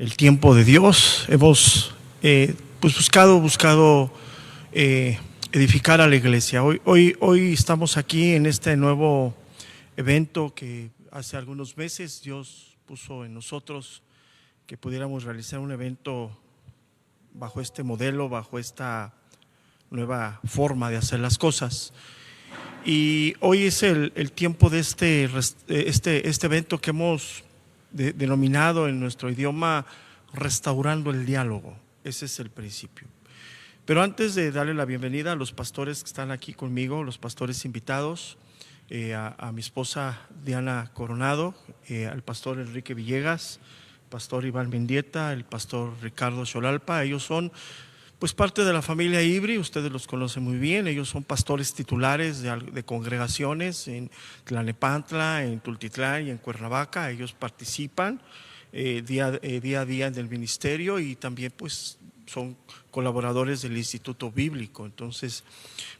el tiempo de Dios. Hemos pues buscado edificar a la iglesia. Hoy estamos aquí en este nuevo evento que hace algunos meses Dios puso en nosotros, que pudiéramos realizar un evento bajo este modelo, bajo esta nueva forma de hacer las cosas. Y hoy es el tiempo de este evento que hemos denominado en nuestro idioma Restaurando el Diálogo. Ese es el principio. Pero antes de darle la bienvenida a los pastores que están aquí conmigo, los pastores invitados, a mi esposa Diana Coronado, al pastor Enrique Villegas, pastor Iván Mendieta, el pastor Ricardo Xolalpa. Ellos son pues parte de la familia IBRI, ustedes los conocen muy bien. Ellos son pastores titulares de congregaciones en Tlalnepantla, en Tultitlán y en Cuernavaca. Ellos participan día a día en el ministerio y también pues son colaboradores del Instituto Bíblico. Entonces,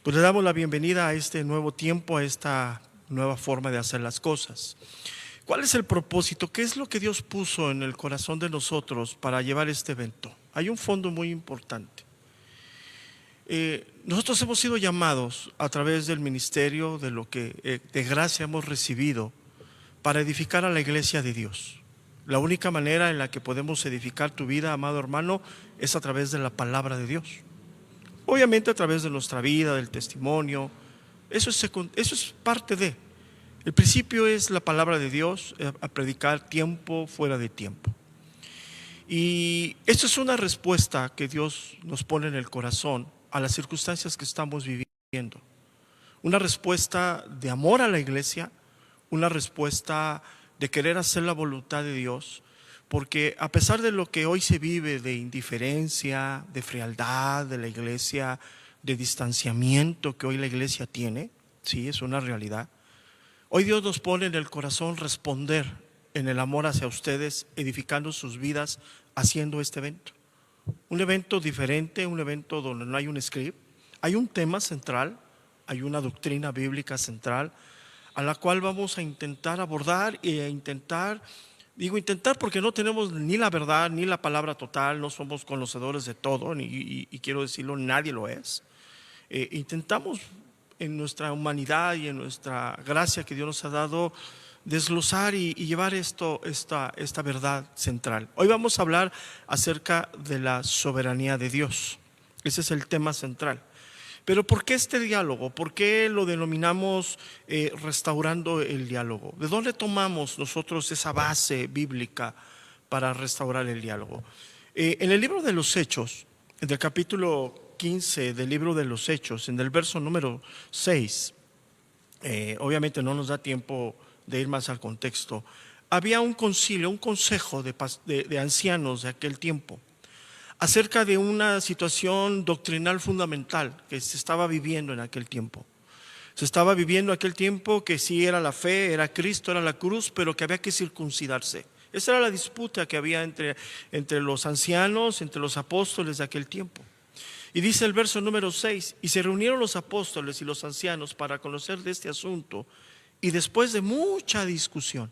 pues le damos la bienvenida a este nuevo tiempo, a esta nueva forma de hacer las cosas. ¿Cuál es el propósito? ¿Qué es lo que Dios puso en el corazón de nosotros para llevar este evento? Hay un fondo muy importante. Nosotros hemos sido llamados a través del ministerio, de lo que de gracia hemos recibido, para edificar a la iglesia de Dios. La única manera en la que podemos edificar tu vida, amado hermano, es a través de la palabra de Dios. Obviamente a través de nuestra vida, del testimonio. Eso es parte de. El principio es la palabra de Dios, a predicar tiempo fuera de tiempo. Y esto es una respuesta que Dios nos pone en el corazón a las circunstancias que estamos viviendo. Una respuesta de amor a la iglesia, una respuesta de querer hacer la voluntad de Dios, porque a pesar de lo que hoy se vive de indiferencia, de frialdad de la iglesia, de distanciamiento que hoy la iglesia tiene, sí, es una realidad. Hoy Dios nos pone en el corazón responder en el amor hacia ustedes, edificando sus vidas, haciendo este evento. Un evento diferente, un evento donde no hay un script, hay un tema central, hay una doctrina bíblica central, a la cual vamos a intentar abordar digo intentar porque no tenemos ni la verdad ni la palabra total, no somos conocedores de todo, y quiero decirlo, nadie lo es. Intentamos en nuestra humanidad y en nuestra gracia que Dios nos ha dado desglosar y llevar esta verdad central. Hoy vamos a hablar acerca de la soberanía de Dios. Ese es el tema central. Pero ¿por qué este diálogo? ¿Por qué lo denominamos restaurando el diálogo? ¿De dónde tomamos nosotros esa base bíblica para restaurar el diálogo? En el libro de los Hechos, en el capítulo 15 del libro de los Hechos, en el verso número 6, obviamente no nos da tiempo de ir más al contexto. Había un concilio, un consejo de ancianos de aquel tiempo acerca de una situación doctrinal fundamental que se estaba viviendo en aquel tiempo. Se estaba viviendo aquel tiempo que sí era la fe, era Cristo, era la cruz, pero que había que circuncidarse. Esa era la disputa que había entre los ancianos, entre los apóstoles de aquel tiempo. Y dice el verso número 6, y se reunieron los apóstoles y los ancianos para conocer de este asunto, y después de mucha discusión.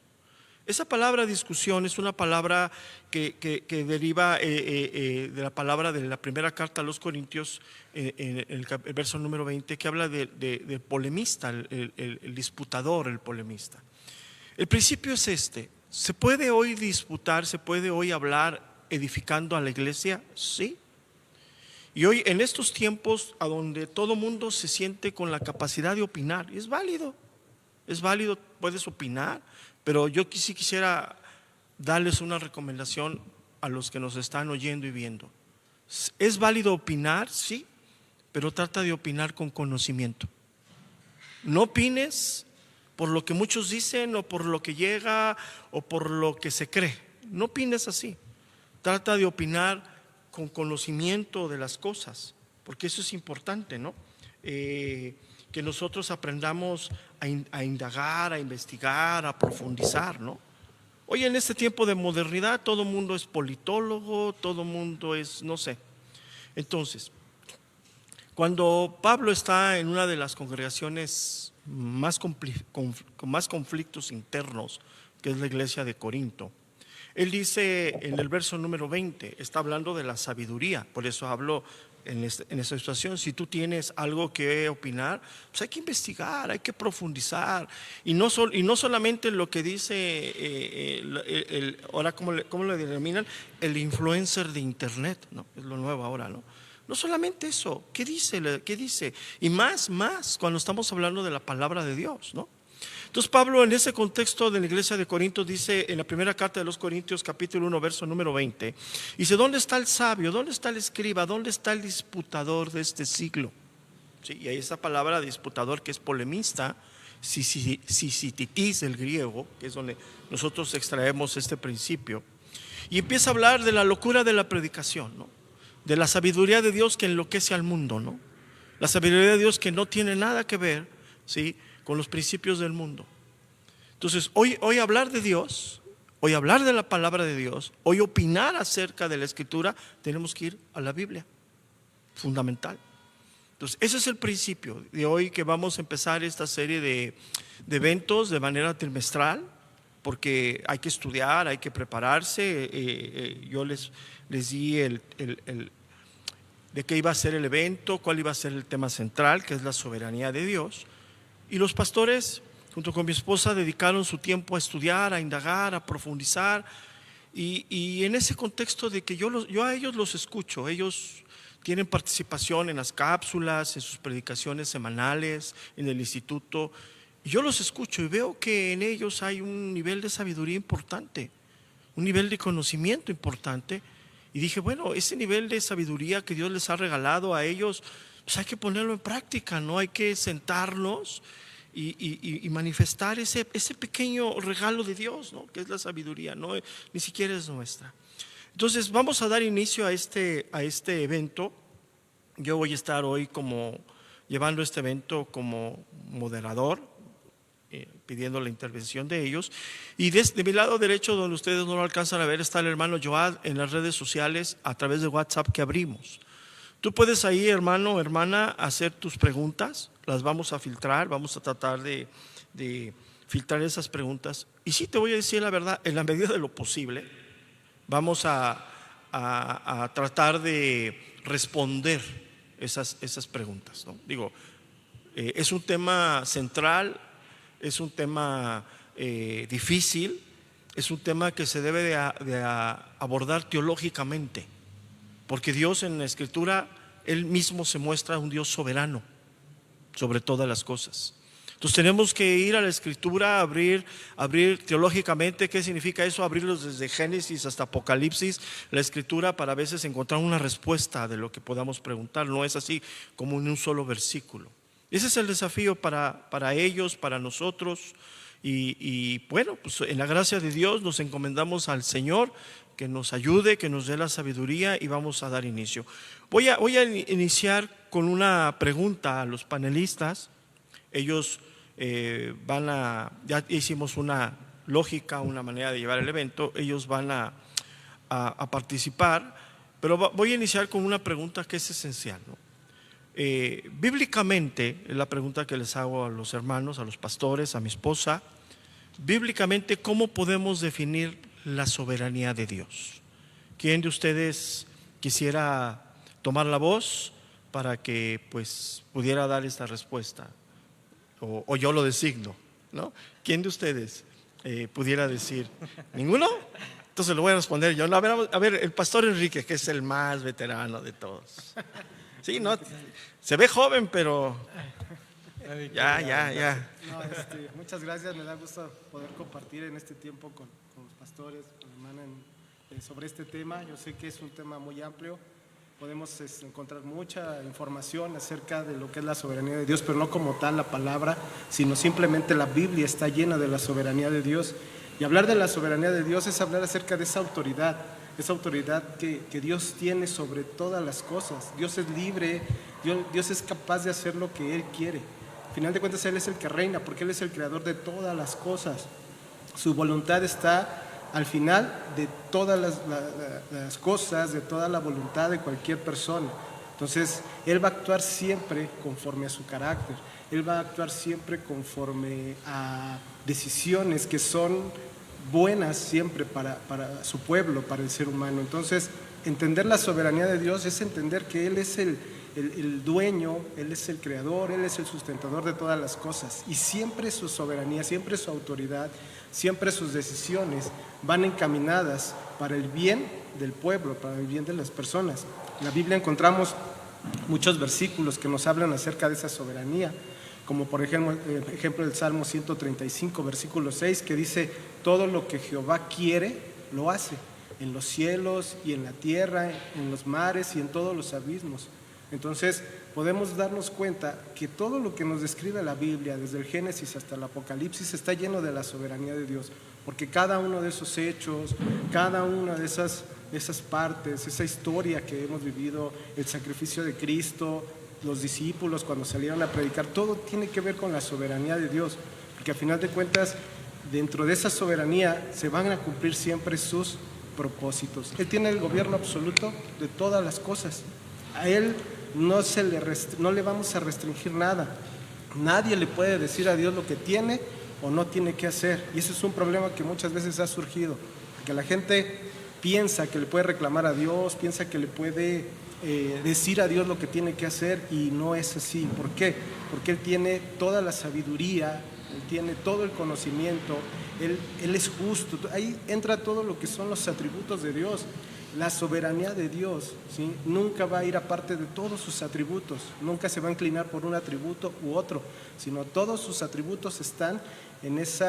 Esa palabra discusión es una palabra que deriva de la palabra de la primera carta a los Corintios, en el verso número 20, que habla de polemista, el disputador, el polemista. El principio es este: ¿se puede hoy disputar, se puede hoy hablar edificando a la iglesia? Sí. Y hoy en estos tiempos a donde todo mundo se siente con la capacidad de opinar, es válido, puedes opinar, pero yo sí quisiera darles una recomendación a los que nos están oyendo y viendo. ¿Es válido opinar? Sí, pero trata de opinar con conocimiento. No opines por lo que muchos dicen o por lo que llega o por lo que se cree. No opines así. Trata de opinar con conocimiento de las cosas, porque eso es importante, ¿no? Que nosotros aprendamos a indagar, a investigar, a profundizar, ¿no? Hoy en este tiempo de modernidad todo el mundo es politólogo, todo el mundo es, no sé. Entonces, cuando Pablo está en una de las congregaciones con más conflictos internos, que es la iglesia de Corinto, Él dice en el verso número 20, está hablando de la sabiduría, por eso hablo en esta situación. Si tú tienes algo que opinar, pues hay que investigar, hay que profundizar, y no solamente lo que dice ahora, ¿cómo lo denominan? El influencer de internet, ¿no? Es lo nuevo ahora, ¿no? No solamente eso, ¿qué dice? ¿Qué dice? Y más cuando estamos hablando de la palabra de Dios, ¿no? Entonces Pablo, en ese contexto de la iglesia de Corinto, dice en la primera carta de los Corintios, capítulo 1, verso número 20, dice: ¿dónde está el sabio? ¿Dónde está el escriba? ¿Dónde está el disputador de este siglo? ¿Sí? Y hay esa palabra disputador, que es polemista, sisititis del griego, que es donde nosotros extraemos este principio, y empieza a hablar de la locura de la predicación, ¿no? De la sabiduría de Dios que enloquece al mundo, ¿no? La sabiduría de Dios que no tiene nada que ver, ¿sí?, con los principios del mundo. Entonces, hoy hablar de Dios, hoy hablar de la palabra de Dios, hoy opinar acerca de la Escritura, tenemos que ir a la Biblia, fundamental. Entonces, ese es el principio de hoy, que vamos a empezar esta serie de eventos de manera trimestral, porque hay que estudiar, hay que prepararse. Yo les di de qué iba a ser el evento, cuál iba a ser el tema central, que es la soberanía de Dios. Y los pastores, junto con mi esposa, dedicaron su tiempo a estudiar, a indagar, a profundizar. Y en ese contexto de que yo a ellos los escucho, ellos tienen participación en las cápsulas, en sus predicaciones semanales, en el instituto. Y yo los escucho y veo que en ellos hay un nivel de sabiduría importante, un nivel de conocimiento importante. Y dije, bueno, ese nivel de sabiduría que Dios les ha regalado a ellos, pues hay que ponerlo en práctica, ¿no? Hay que sentarnos y manifestar ese pequeño regalo de Dios, ¿no? Que es la sabiduría, ¿no? Ni siquiera es nuestra. Entonces vamos a dar inicio a este evento. Yo voy a estar hoy llevando este evento como moderador, pidiendo la intervención de ellos. Y de mi lado derecho, donde ustedes no lo alcanzan a ver, está el hermano Joad en las redes sociales a través de WhatsApp que abrimos. Tú puedes ahí, hermano o hermana, hacer tus preguntas, las vamos a filtrar, vamos a tratar de filtrar esas preguntas. Y sí, te voy a decir la verdad, en la medida de lo posible, vamos a tratar de responder esas preguntas, ¿no? Digo, es un tema central, es un tema difícil, es un tema que se debe de abordar teológicamente, porque Dios en la Escritura, Él mismo se muestra un Dios soberano sobre todas las cosas. Entonces tenemos que ir a la Escritura, abrir teológicamente. ¿Qué significa eso? Abrirlos desde Génesis hasta Apocalipsis, la Escritura, para a veces encontrar una respuesta de lo que podamos preguntar. No es así como en un solo versículo. Ese es el desafío para ellos, para nosotros. Y bueno, pues en la gracia de Dios nos encomendamos al Señor, que nos ayude, que nos dé la sabiduría, y vamos a dar inicio. Voy a iniciar con una pregunta a los panelistas. Ellos ya hicimos una lógica, una manera de llevar el evento. Ellos van a participar, pero voy a iniciar con una pregunta que es esencial, ¿no? Bíblicamente, es la pregunta que les hago a los hermanos, a los pastores, a mi esposa. Bíblicamente, ¿cómo podemos definir la soberanía de Dios? ¿Quién de ustedes quisiera tomar la voz para que pues pudiera dar esta respuesta? O yo lo designo, ¿no? ¿Quién de ustedes pudiera decir? ¿Ninguno? Entonces lo voy a responder yo. No, a ver, el pastor Enrique, que es el más veterano de todos. Sí, no, se ve joven, pero ya. No, muchas gracias, me da gusto poder compartir en este tiempo con los pastores, con la hermana sobre este tema. Yo sé que es un tema muy amplio, podemos encontrar mucha información acerca de lo que es la soberanía de Dios, pero no como tal la palabra, sino simplemente la Biblia está llena de la soberanía de Dios. Y hablar de la soberanía de Dios es hablar acerca de esa autoridad que Dios tiene sobre todas las cosas. Dios es libre, Dios es capaz de hacer lo que Él quiere. Al final de cuentas, Él es el que reina, porque Él es el creador de todas las cosas. Su voluntad está al final de todas las cosas, de toda la voluntad de cualquier persona. Entonces, Él va a actuar siempre conforme a su carácter. Él va a actuar siempre conforme a decisiones que son buenas siempre para su pueblo, para el ser humano. Entonces, entender la soberanía de Dios es entender que Él es el dueño, Él es el creador, Él es el sustentador de todas las cosas, y siempre su soberanía, siempre su autoridad, siempre sus decisiones van encaminadas para el bien del pueblo, para el bien de las personas. En la Biblia encontramos muchos versículos que nos hablan acerca de esa soberanía, como por ejemplo el Salmo 135, versículo 6, que dice: todo lo que Jehová quiere, lo hace, en los cielos y en la tierra, en los mares y en todos los abismos. Entonces podemos darnos cuenta que todo lo que nos describe la Biblia, desde el Génesis hasta el Apocalipsis, está lleno de la soberanía de Dios, porque cada uno de esos hechos, cada una de esas partes, esa historia que hemos vivido, el sacrificio de Cristo, los discípulos cuando salieron a predicar, todo tiene que ver con la soberanía de Dios, porque a final de cuentas, dentro de esa soberanía se van a cumplir siempre sus propósitos. Él tiene el gobierno absoluto de todas las cosas. A Él no le vamos a restringir nada. Nadie le puede decir a Dios lo que tiene o no tiene que hacer. Y ese es un problema que muchas veces ha surgido, porque la gente piensa que le puede reclamar a Dios, piensa que le puede decir a Dios lo que tiene que hacer, y no es así. ¿Por qué? Porque Él tiene toda la sabiduría, Él tiene todo el conocimiento, Él es justo. Ahí entra todo lo que son los atributos de Dios. La soberanía de Dios, ¿sí?, nunca va a ir aparte de todos sus atributos, nunca se va a inclinar por un atributo u otro, sino todos sus atributos están en ese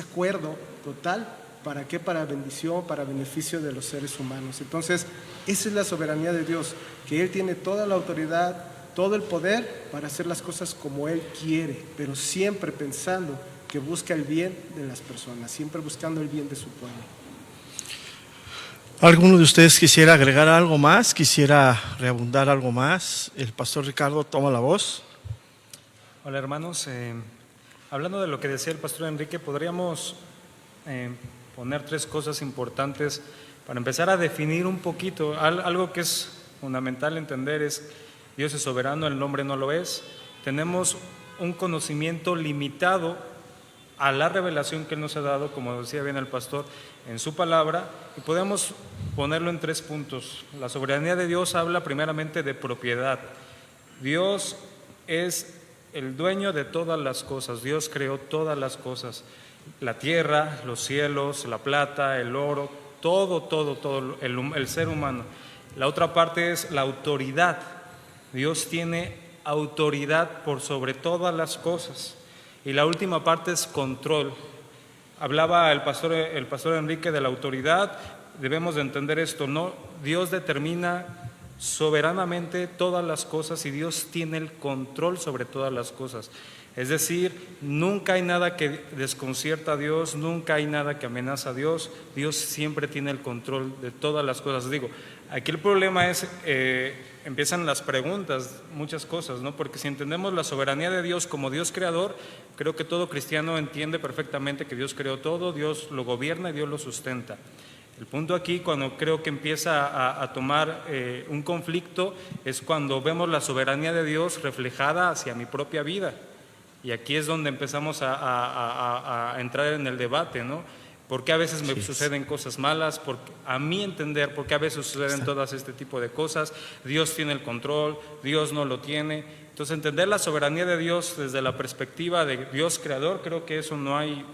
acuerdo total. ¿Para qué? Para bendición, para beneficio de los seres humanos. Entonces, esa es la soberanía de Dios, que Él tiene toda la autoridad, todo el poder para hacer las cosas como Él quiere, pero siempre pensando que busca el bien de las personas, siempre buscando el bien de su pueblo. ¿Alguno de ustedes quisiera agregar algo más? ¿Quisiera reabundar algo más? El pastor Ricardo toma la voz. Hola hermanos, hablando de lo que decía el pastor Enrique, podríamos poner tres cosas importantes para empezar a definir un poquito. Algo que es fundamental entender es: Dios es soberano, el hombre no lo es. Tenemos un conocimiento limitado a la revelación que Él nos ha dado, como decía bien el pastor, en su palabra, y podemos ponerlo en tres puntos. La soberanía de Dios habla primeramente de propiedad. Dios es el dueño de todas las cosas. Dios creó todas las cosas: la tierra, los cielos, la plata, el oro, todo, el ser humano. La otra parte es la autoridad. Dios tiene autoridad por sobre todas las cosas. Y la última parte es control. Hablaba el pastor Enrique de la autoridad. Debemos de entender esto, ¿no? Dios determina soberanamente todas las cosas y Dios tiene el control sobre todas las cosas. Es decir, nunca hay nada que desconcierta a Dios, nunca hay nada que amenaza a Dios. Dios siempre tiene el control de todas las cosas. Digo, aquí el problema es, empiezan las preguntas, muchas cosas, ¿no? Porque si entendemos la soberanía de Dios como Dios creador, creo que todo cristiano entiende perfectamente que Dios creó todo, Dios lo gobierna y Dios lo sustenta. El punto aquí, cuando creo que empieza a tomar un conflicto, es cuando vemos la soberanía de Dios reflejada hacia mi propia vida. Y aquí es donde empezamos a entrar en el debate, ¿no? ¿Por qué a veces me suceden cosas malas? A mi entender, ¿por qué a veces suceden todas este tipo de cosas? Dios tiene el control, Dios no lo tiene. Entonces, entender la soberanía de Dios desde la perspectiva de Dios creador, creo que eso no hay,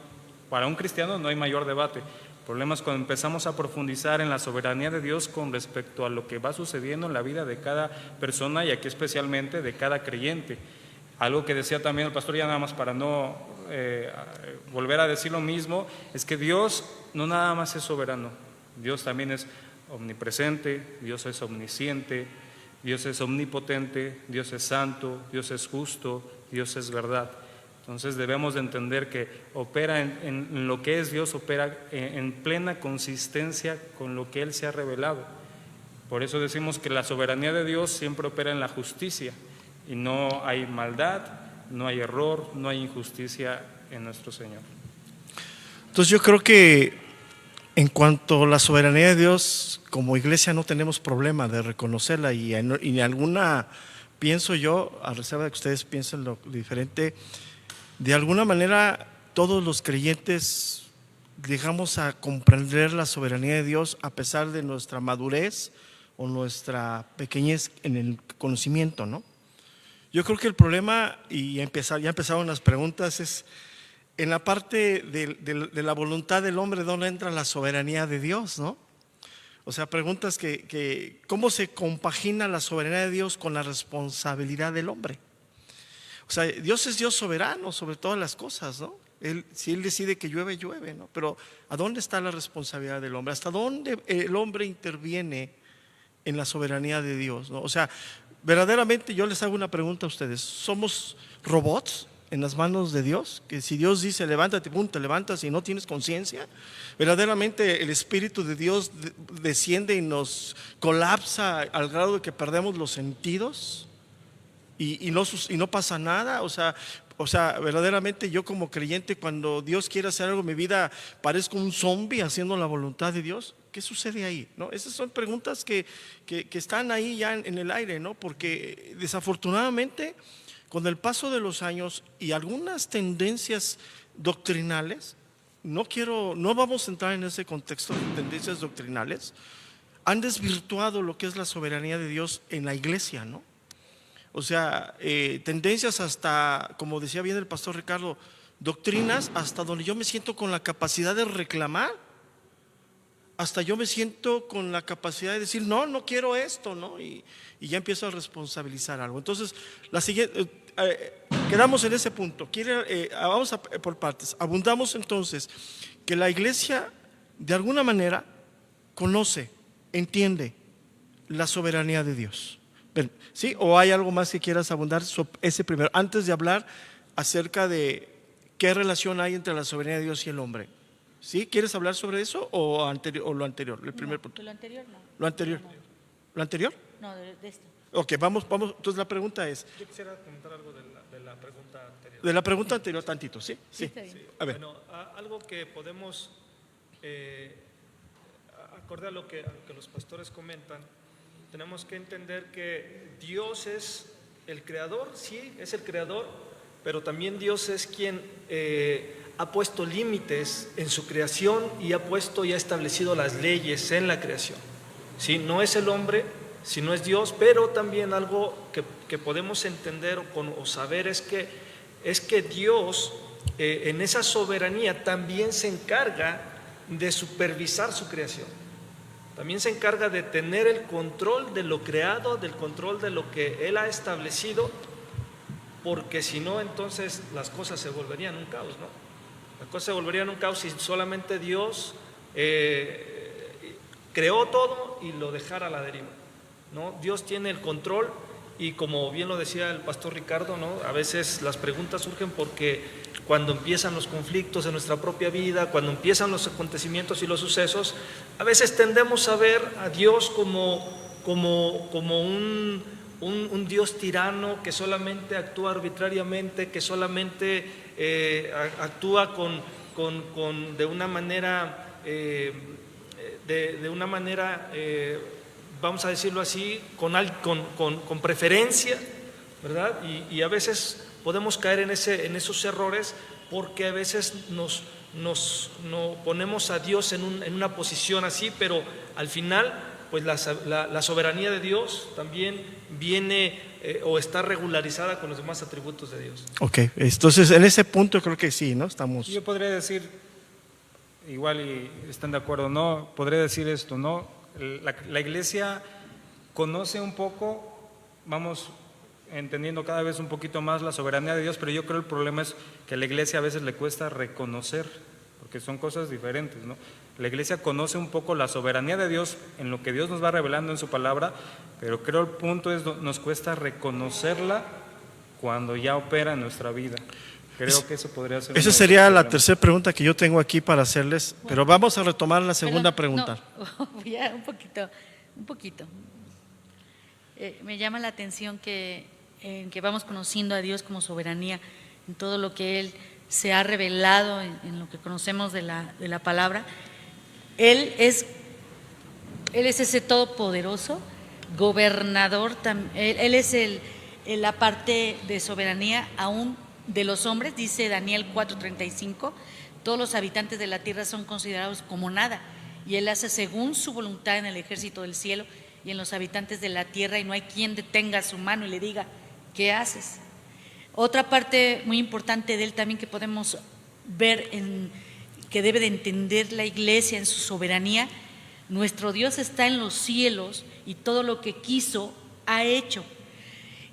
para un cristiano no hay mayor debate. El problema es cuando empezamos a profundizar en la soberanía de Dios con respecto a lo que va sucediendo en la vida de cada persona, y aquí especialmente de cada creyente. Algo que decía también el pastor, ya nada más para no volver a decir lo mismo, es que Dios no nada más es soberano, Dios también es omnipresente, Dios es omnisciente, Dios es omnipotente, Dios es santo, Dios es justo, Dios es verdad. Entonces debemos de entender que opera en lo que es Dios, opera en plena consistencia con lo que Él se ha revelado. Por eso decimos que la soberanía de Dios siempre opera en la justicia. Y no hay maldad, no hay error, no hay injusticia en nuestro Señor. Entonces yo creo que en cuanto a la soberanía de Dios, como iglesia no tenemos problema de reconocerla, y en alguna, pienso yo, a reserva de que ustedes piensen lo diferente, de alguna manera todos los creyentes llegamos a comprender la soberanía de Dios a pesar de nuestra madurez o nuestra pequeñez en el conocimiento, ¿no? Yo creo que el problema, y ya empezaron las preguntas, es en la parte de la voluntad del hombre, ¿dónde entra la soberanía de Dios, no? O sea, preguntas que ¿cómo se compagina la soberanía de Dios con la responsabilidad del hombre? O sea, Dios es Dios soberano sobre todas las cosas, ¿no? Si Él decide que llueve, llueve, ¿no? Pero ¿a dónde está la responsabilidad del hombre? ¿Hasta dónde el hombre interviene en la soberanía de Dios, ¿no? O sea, verdaderamente yo les hago una pregunta a ustedes. ¿Somos robots en las manos de Dios? Que si Dios dice levántate, pum, te levantas y no tienes conciencia. Verdaderamente el Espíritu de Dios desciende y nos colapsa al grado de que perdemos los sentidos y no pasa nada. O sea, verdaderamente yo como creyente, cuando Dios quiere hacer algo en mi vida, parezco un zombie haciendo la voluntad de Dios. ¿Qué sucede ahí? ¿No? Esas son preguntas que están ahí ya en el aire, ¿no? Porque desafortunadamente con el paso de los años y algunas tendencias doctrinales, no vamos a entrar en ese contexto de tendencias doctrinales, han desvirtuado lo que es la soberanía de Dios en la iglesia, ¿no? O sea, tendencias hasta, como decía bien el pastor Ricardo, doctrinas hasta donde yo me siento con la capacidad de reclamar, hasta yo me siento con la capacidad de decir, no quiero esto, ¿no? Y ya empiezo a responsabilizar algo. Entonces, la siguiente, quedamos en ese punto. Vamos por partes. Abundamos entonces que la iglesia, de alguna manera, conoce, entiende la soberanía de Dios. ¿Sí? ¿O hay algo más que quieras abundar sobre ese primero? Antes de hablar acerca de qué relación hay entre la soberanía de Dios y el hombre. ¿Sí? ¿Quieres hablar sobre eso o lo anterior? El primer punto. Lo anterior no. ¿Lo anterior? No. ¿Lo anterior? No, de esto. Ok, vamos. Entonces la pregunta es… Yo quisiera comentar algo de la pregunta anterior. De la pregunta anterior tantito, ¿sí? Sí, está bien. A ver. Bueno, algo que podemos, acorde a lo que los pastores comentan, tenemos que entender que Dios es el creador, sí, es el creador, pero también Dios es quien ha puesto límites en su creación y ha establecido las leyes en la creación. Sí, no es el hombre, sino es Dios, pero también algo que podemos entender o saber es que Dios en esa soberanía también se encarga de supervisar su creación. También se encarga de tener el control de lo creado, del control de lo que Él ha establecido, porque si no, entonces las cosas se volverían un caos, ¿no? Las cosas se volverían un caos si solamente Dios creó todo y lo dejara a la deriva, ¿no? Dios tiene el control y, como bien lo decía el pastor Ricardo, ¿no? A veces las preguntas surgen porque cuando empiezan los conflictos en nuestra propia vida, cuando empiezan los acontecimientos y los sucesos, a veces tendemos a ver a Dios como un Dios tirano que solamente actúa arbitrariamente, que solamente actúa de una manera, vamos a decirlo así, con preferencia, ¿verdad? Y a veces podemos caer en esos errores porque a veces nos ponemos a Dios en una posición así, pero al final pues la soberanía de Dios también viene o está regularizada con los demás atributos de Dios. Ok, entonces en ese punto creo que sí, ¿no? Estamos… Yo podría decir, igual y están de acuerdo, ¿no? Podría decir esto, ¿no? La iglesia conoce un poco, vamos entendiendo cada vez un poquito más la soberanía de Dios, pero yo creo el problema es que a la iglesia a veces le cuesta reconocer, porque son cosas diferentes, ¿no? La iglesia conoce un poco la soberanía de Dios en lo que Dios nos va revelando en su palabra, pero creo el punto es nos cuesta reconocerla cuando ya opera en nuestra vida. Creo que eso podría ser… Esa sería la tercera pregunta que yo tengo aquí para hacerles, pero vamos a retomar la segunda pregunta. No, voy a un poquito. Me llama la atención que vamos conociendo a Dios como soberanía en todo lo que Él se ha revelado, en lo que conocemos de la palabra. Él es ese todopoderoso, gobernador, Él es la parte de soberanía aún de los hombres, dice Daniel 4:35, todos los habitantes de la tierra son considerados como nada, y Él hace según su voluntad en el ejército del cielo y en los habitantes de la tierra, y no hay quien detenga su mano y le diga, ¿qué haces? Otra parte muy importante de Él también que podemos ver, que debe de entender la iglesia en su soberanía: nuestro Dios está en los cielos y todo lo que quiso ha hecho.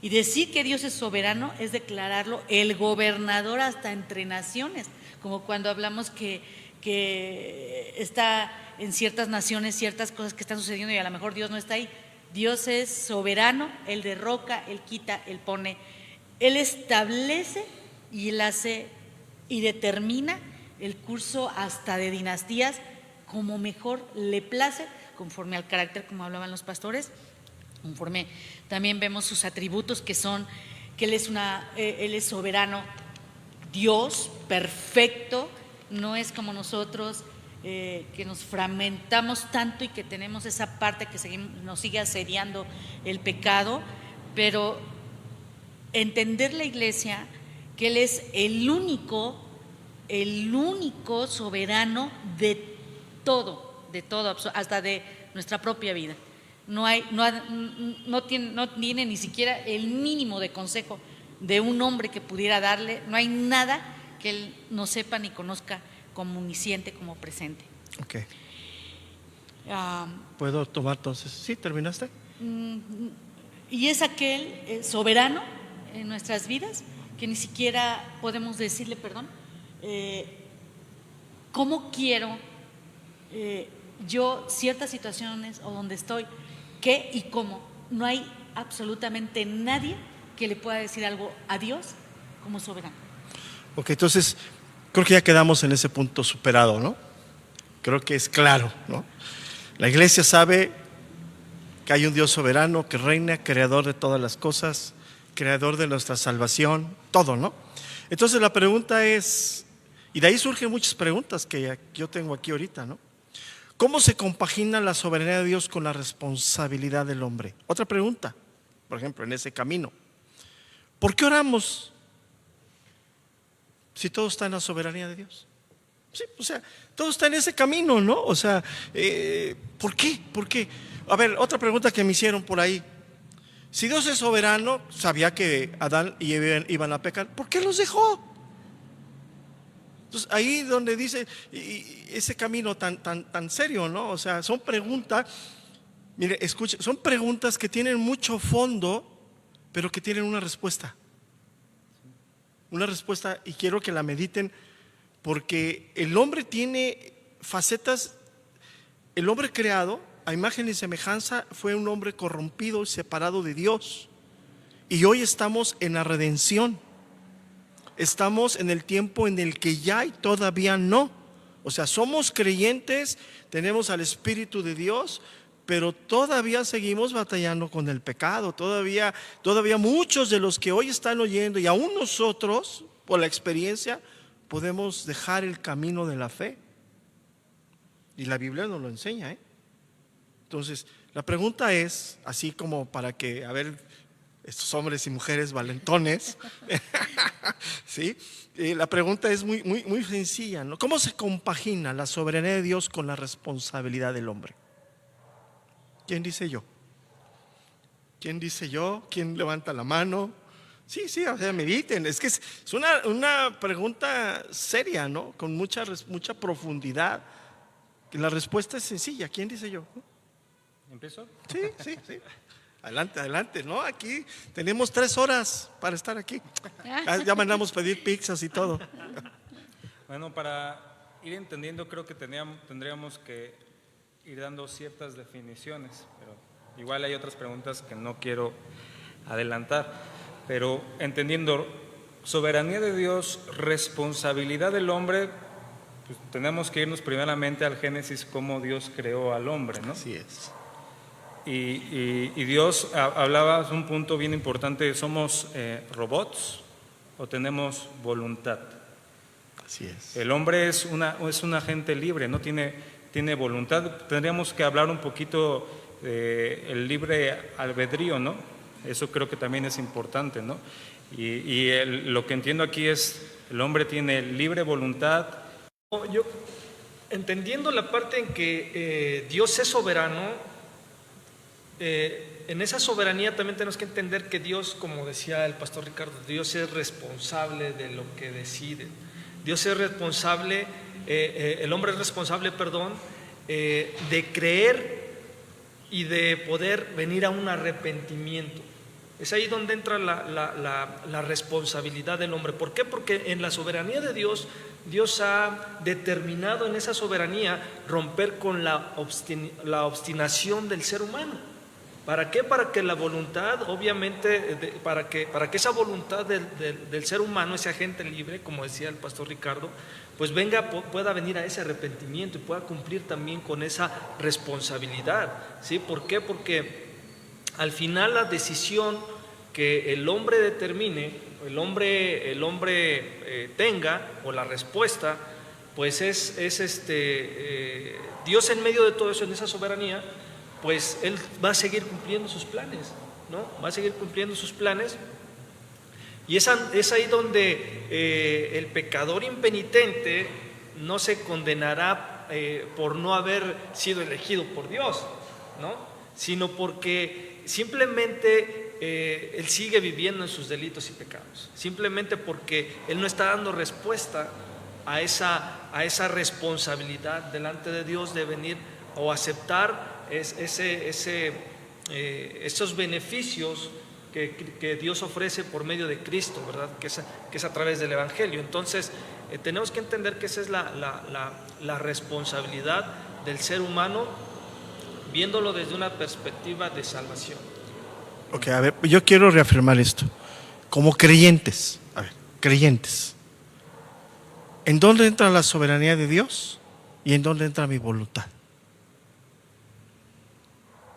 Y decir que Dios es soberano es declararlo el gobernador hasta entre naciones, como cuando hablamos que está en ciertas naciones ciertas cosas que están sucediendo y a lo mejor Dios no está ahí. Dios es soberano, Él derroca, Él quita, Él pone, Él establece y Él hace y determina el curso hasta de dinastías como mejor le place, conforme al carácter, como hablaban los pastores, conforme también vemos sus atributos que son que Él es soberano, Dios perfecto, no es como nosotros que nos fragmentamos tanto y que tenemos esa parte que nos sigue asediando el pecado, pero entender la iglesia que Él es el único soberano de todo, hasta de nuestra propia vida. No tiene ni siquiera el mínimo de consejo de un hombre que pudiera darle, no hay nada que Él no sepa ni conozca como omnisciente, como presente. Ok. ¿Puedo tomar entonces? ¿Sí? ¿Terminaste? Y es aquel soberano en nuestras vidas que ni siquiera podemos decirle perdón. ¿Cómo quiero yo ciertas situaciones o donde estoy, qué y cómo? No hay absolutamente nadie que le pueda decir algo a Dios como soberano. Ok, entonces creo que ya quedamos en ese punto superado, ¿no? Creo que es claro, ¿no? La iglesia sabe que hay un Dios soberano que reina, creador de todas las cosas, creador de nuestra salvación, todo, ¿no? Entonces la pregunta es, y de ahí surgen muchas preguntas que yo tengo aquí ahorita, ¿no? ¿Cómo se compagina la soberanía de Dios con la responsabilidad del hombre? Otra pregunta, por ejemplo, en ese camino. ¿Por qué oramos si todo está en la soberanía de Dios? Sí, o sea, todo está en ese camino, ¿no? O sea, ¿por qué? ¿Por qué? A ver, otra pregunta que me hicieron por ahí. Si Dios es soberano, sabía que Adán y Eva iban a pecar, ¿por qué los dejó? Entonces, ahí donde dice ese camino tan serio, ¿no? O sea, son preguntas, mire, escuche, son preguntas que tienen mucho fondo, pero que tienen una respuesta. Una respuesta, y quiero que la mediten, porque el hombre tiene facetas. El hombre creado a imagen y semejanza fue un hombre corrompido y separado de Dios. Y hoy estamos en la redención. Estamos en el tiempo en el que ya y todavía no. O sea, somos creyentes, tenemos al Espíritu de Dios, pero todavía seguimos batallando con el pecado. Todavía muchos de los que hoy están oyendo, y aún nosotros, por la experiencia, podemos dejar el camino de la fe. Y la Biblia nos lo enseña, ¿eh? Entonces, la pregunta es, así como para que, a ver, estos hombres y mujeres valentones, ¿sí? La pregunta es muy sencilla, ¿no? ¿Cómo se compagina la soberanía de Dios con la responsabilidad del hombre? ¿Quién dice yo? ¿Quién dice yo? ¿Quién levanta la mano? Sí, o sea, mediten. Es que es una pregunta seria, ¿no? Con mucha profundidad. La respuesta es sencilla. ¿Quién dice yo? ¿Empiezo? Sí. Adelante, ¿no? Aquí tenemos 3 horas para estar aquí. Ya mandamos pedir pizzas y todo. Bueno, para ir entendiendo, creo que tendríamos que ir dando ciertas definiciones, pero igual hay otras preguntas que no quiero adelantar. Pero entendiendo soberanía de Dios, responsabilidad del hombre, pues tenemos que irnos primeramente al Génesis, cómo Dios creó al hombre, ¿no? Así es. Y Dios hablaba de un punto bien importante: ¿somos robots o tenemos voluntad? Así es. El hombre es un agente libre, no tiene voluntad. Tendríamos que hablar un poquito del libre albedrío, ¿no? Eso creo que también es importante, ¿no? Y lo que entiendo aquí es: el hombre tiene libre voluntad Yo, entendiendo la parte en que Dios es soberano, en esa soberanía también tenemos que entender que Dios, como decía el pastor Ricardo, Dios es responsable de lo que decide. Dios es responsable, el hombre es responsable, de creer y de poder venir a un arrepentimiento. Es ahí donde entra la responsabilidad del hombre. ¿Por qué? Porque en la soberanía de Dios, Dios ha determinado en esa soberanía romper con la obstinación del ser humano. ¿Para qué? Para que la voluntad, obviamente, para que esa voluntad del ser humano, ese agente libre, como decía el pastor Ricardo, pues pueda venir a ese arrepentimiento y pueda cumplir también con esa responsabilidad, ¿sí? ¿Por qué? Porque al final la decisión que el hombre determine, el hombre tenga, o la respuesta, pues es Dios en medio de todo eso, en esa soberanía, pues Él va a seguir cumpliendo sus planes, ¿no? Va a seguir cumpliendo sus planes. Y es ahí donde el pecador impenitente no se condenará por no haber sido elegido por Dios, ¿no? Sino porque simplemente él sigue viviendo en sus delitos y pecados, simplemente porque él no está dando respuesta a esa responsabilidad delante de Dios de venir o aceptar esos beneficios que Dios ofrece por medio de Cristo, ¿verdad? Que es a través del Evangelio. Entonces tenemos que entender que esa es la responsabilidad del ser humano, viéndolo desde una perspectiva de salvación. Ok, a ver, yo quiero reafirmar esto. Como creyentes, ¿en dónde entra la soberanía de Dios y en dónde entra mi voluntad?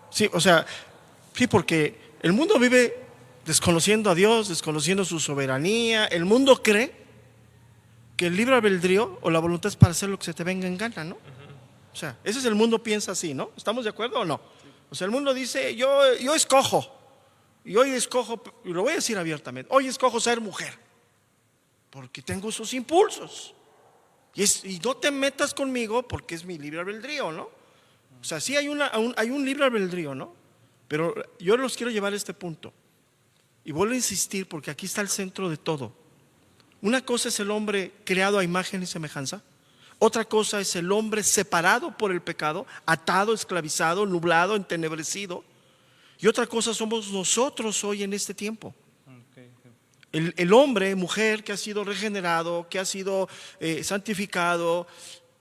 Sí, o sea, sí, porque el mundo vive desconociendo a Dios, desconociendo su soberanía. El mundo cree que el libre albedrío o la voluntad es para hacer lo que se te venga en gana, ¿no? O sea, ese es el mundo, piensa así, ¿no? ¿Estamos de acuerdo o no? O sea, el mundo dice, yo escojo, y hoy escojo, y lo voy a decir abiertamente, hoy escojo ser mujer, porque tengo esos impulsos. Y no te metas conmigo porque es mi libre albedrío, ¿no? O sea, sí hay un libre albedrío, ¿no? Pero yo los quiero llevar a este punto. Y vuelvo a insistir porque aquí está el centro de todo. Una cosa es el hombre creado a imagen y semejanza. Otra cosa es el hombre separado por el pecado, atado, esclavizado, nublado, entenebrecido. Y otra cosa somos nosotros hoy en este tiempo. El hombre, mujer que ha sido regenerado, que ha sido santificado,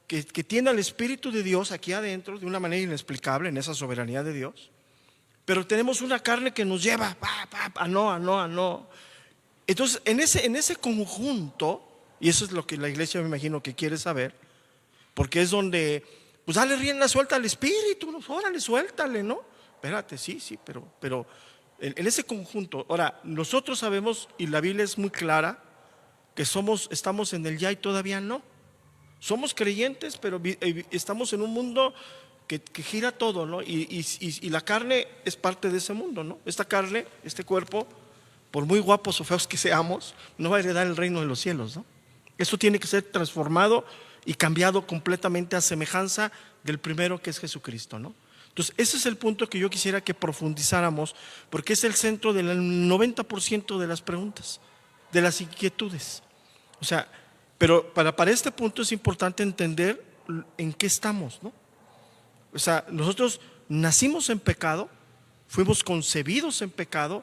que tiene al Espíritu de Dios aquí adentro de una manera inexplicable en esa soberanía de Dios. Pero tenemos una carne que nos lleva a no. Entonces, en ese conjunto, y eso es lo que la iglesia me imagino que quiere saber, porque es donde, pues dale rienda suelta al Espíritu, ¿no? Órale, suéltale, ¿no? Espérate, sí, pero en ese conjunto. Ahora, nosotros sabemos, y la Biblia es muy clara, que estamos en el ya y todavía no. Somos creyentes, pero estamos en un mundo que gira todo, ¿no? Y la carne es parte de ese mundo, ¿no? Esta carne, este cuerpo, por muy guapos o feos que seamos, no va a heredar el reino de los cielos, ¿no? Eso tiene que ser transformado y cambiado completamente a semejanza del primero, que es Jesucristo, ¿no? Entonces, ese es el punto que yo quisiera que profundizáramos, porque es el centro del 90% de las preguntas, de las inquietudes. O sea, pero para este punto es importante entender en qué estamos, ¿no? O sea, nosotros nacimos en pecado, fuimos concebidos en pecado,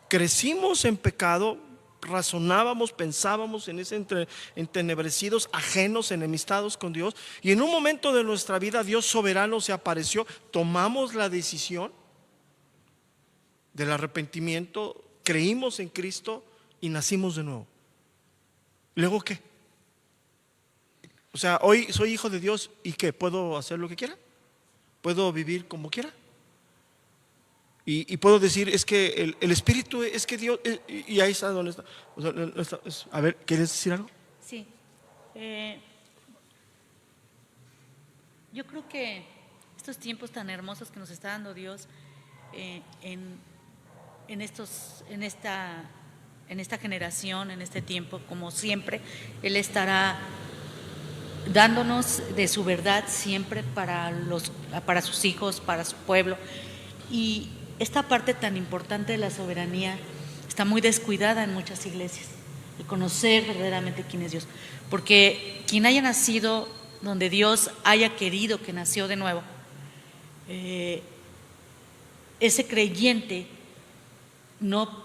crecimos en pecado, razonábamos, pensábamos en ese entenebrecidos, ajenos, enemistados con Dios, y en un momento de nuestra vida Dios soberano se apareció, tomamos la decisión del arrepentimiento, creímos en Cristo y nacimos de nuevo. ¿Luego qué? O sea, hoy soy hijo de Dios y ¿qué? ¿Puedo hacer lo que quiera? ¿Puedo vivir como quiera? Y puedo decir, es que el Espíritu, es que Dios, y ahí está donde está. O sea, a ver, ¿quieres decir algo? Sí. Yo creo que estos tiempos tan hermosos que nos está dando Dios en esta generación, en este tiempo, como siempre, Él estará dándonos de su verdad siempre para sus hijos, para su pueblo. Y esta parte tan importante de la soberanía está muy descuidada en muchas iglesias, el conocer verdaderamente quién es Dios. Porque quien haya nacido donde Dios haya querido que nació de nuevo, ese creyente no,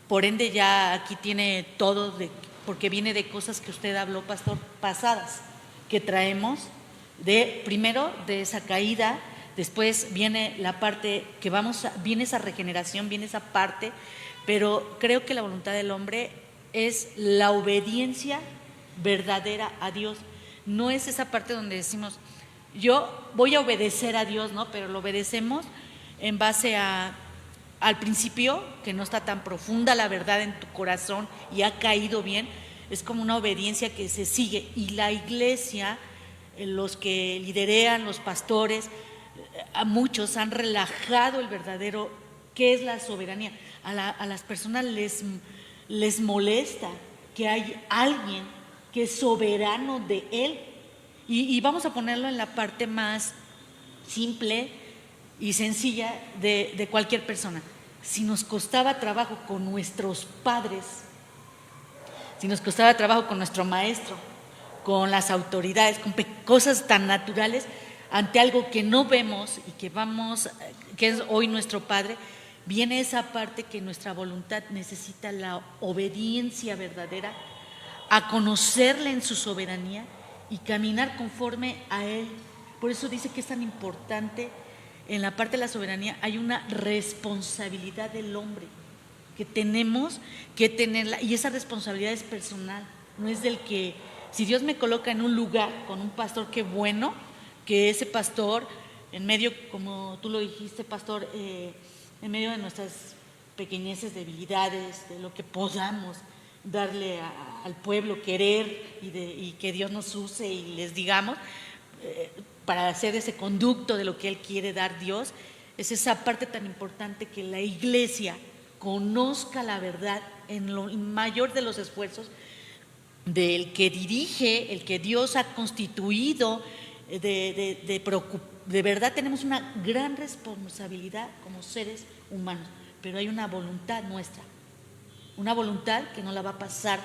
por ende ya aquí tiene todo, porque viene de cosas que usted habló, pastor, pasadas, que traemos primero de esa caída, después viene la parte que viene esa regeneración, viene esa parte, pero creo que la voluntad del hombre es la obediencia verdadera a Dios. No es esa parte donde decimos, yo voy a obedecer a Dios, ¿no? Pero lo obedecemos en base al principio, que no está tan profunda la verdad en tu corazón y ha caído bien. Es como una obediencia que se sigue. Y la iglesia, los que liderean, los pastores, a muchos han relajado el verdadero, ¿qué es la soberanía? A las personas les molesta que hay alguien que es soberano de él. Y vamos a ponerlo en la parte más simple y sencilla de cualquier persona. Si nos costaba trabajo con nuestros padres, si nos costaba trabajo con nuestro maestro, con las autoridades, con cosas tan naturales, ante algo que no vemos y que es hoy nuestro Padre, viene esa parte que nuestra voluntad necesita la obediencia verdadera, a conocerle en su soberanía y caminar conforme a Él. Por eso dice que es tan importante, en la parte de la soberanía hay una responsabilidad del hombre que tenemos que tenerla, y esa responsabilidad es personal, no es del que, si Dios me coloca en un lugar con un pastor, qué bueno que ese pastor, en medio, como tú lo dijiste, pastor, en medio de nuestras pequeñeces, debilidades, de lo que podamos darle al pueblo, querer y que Dios nos use y les digamos, para hacer ese conducto de lo que Él quiere dar Dios, es esa parte tan importante que la iglesia conozca la verdad en lo mayor de los esfuerzos del que dirige, el que Dios ha constituido, de verdad tenemos una gran responsabilidad como seres humanos, pero hay una voluntad nuestra, una voluntad que no la va a pasar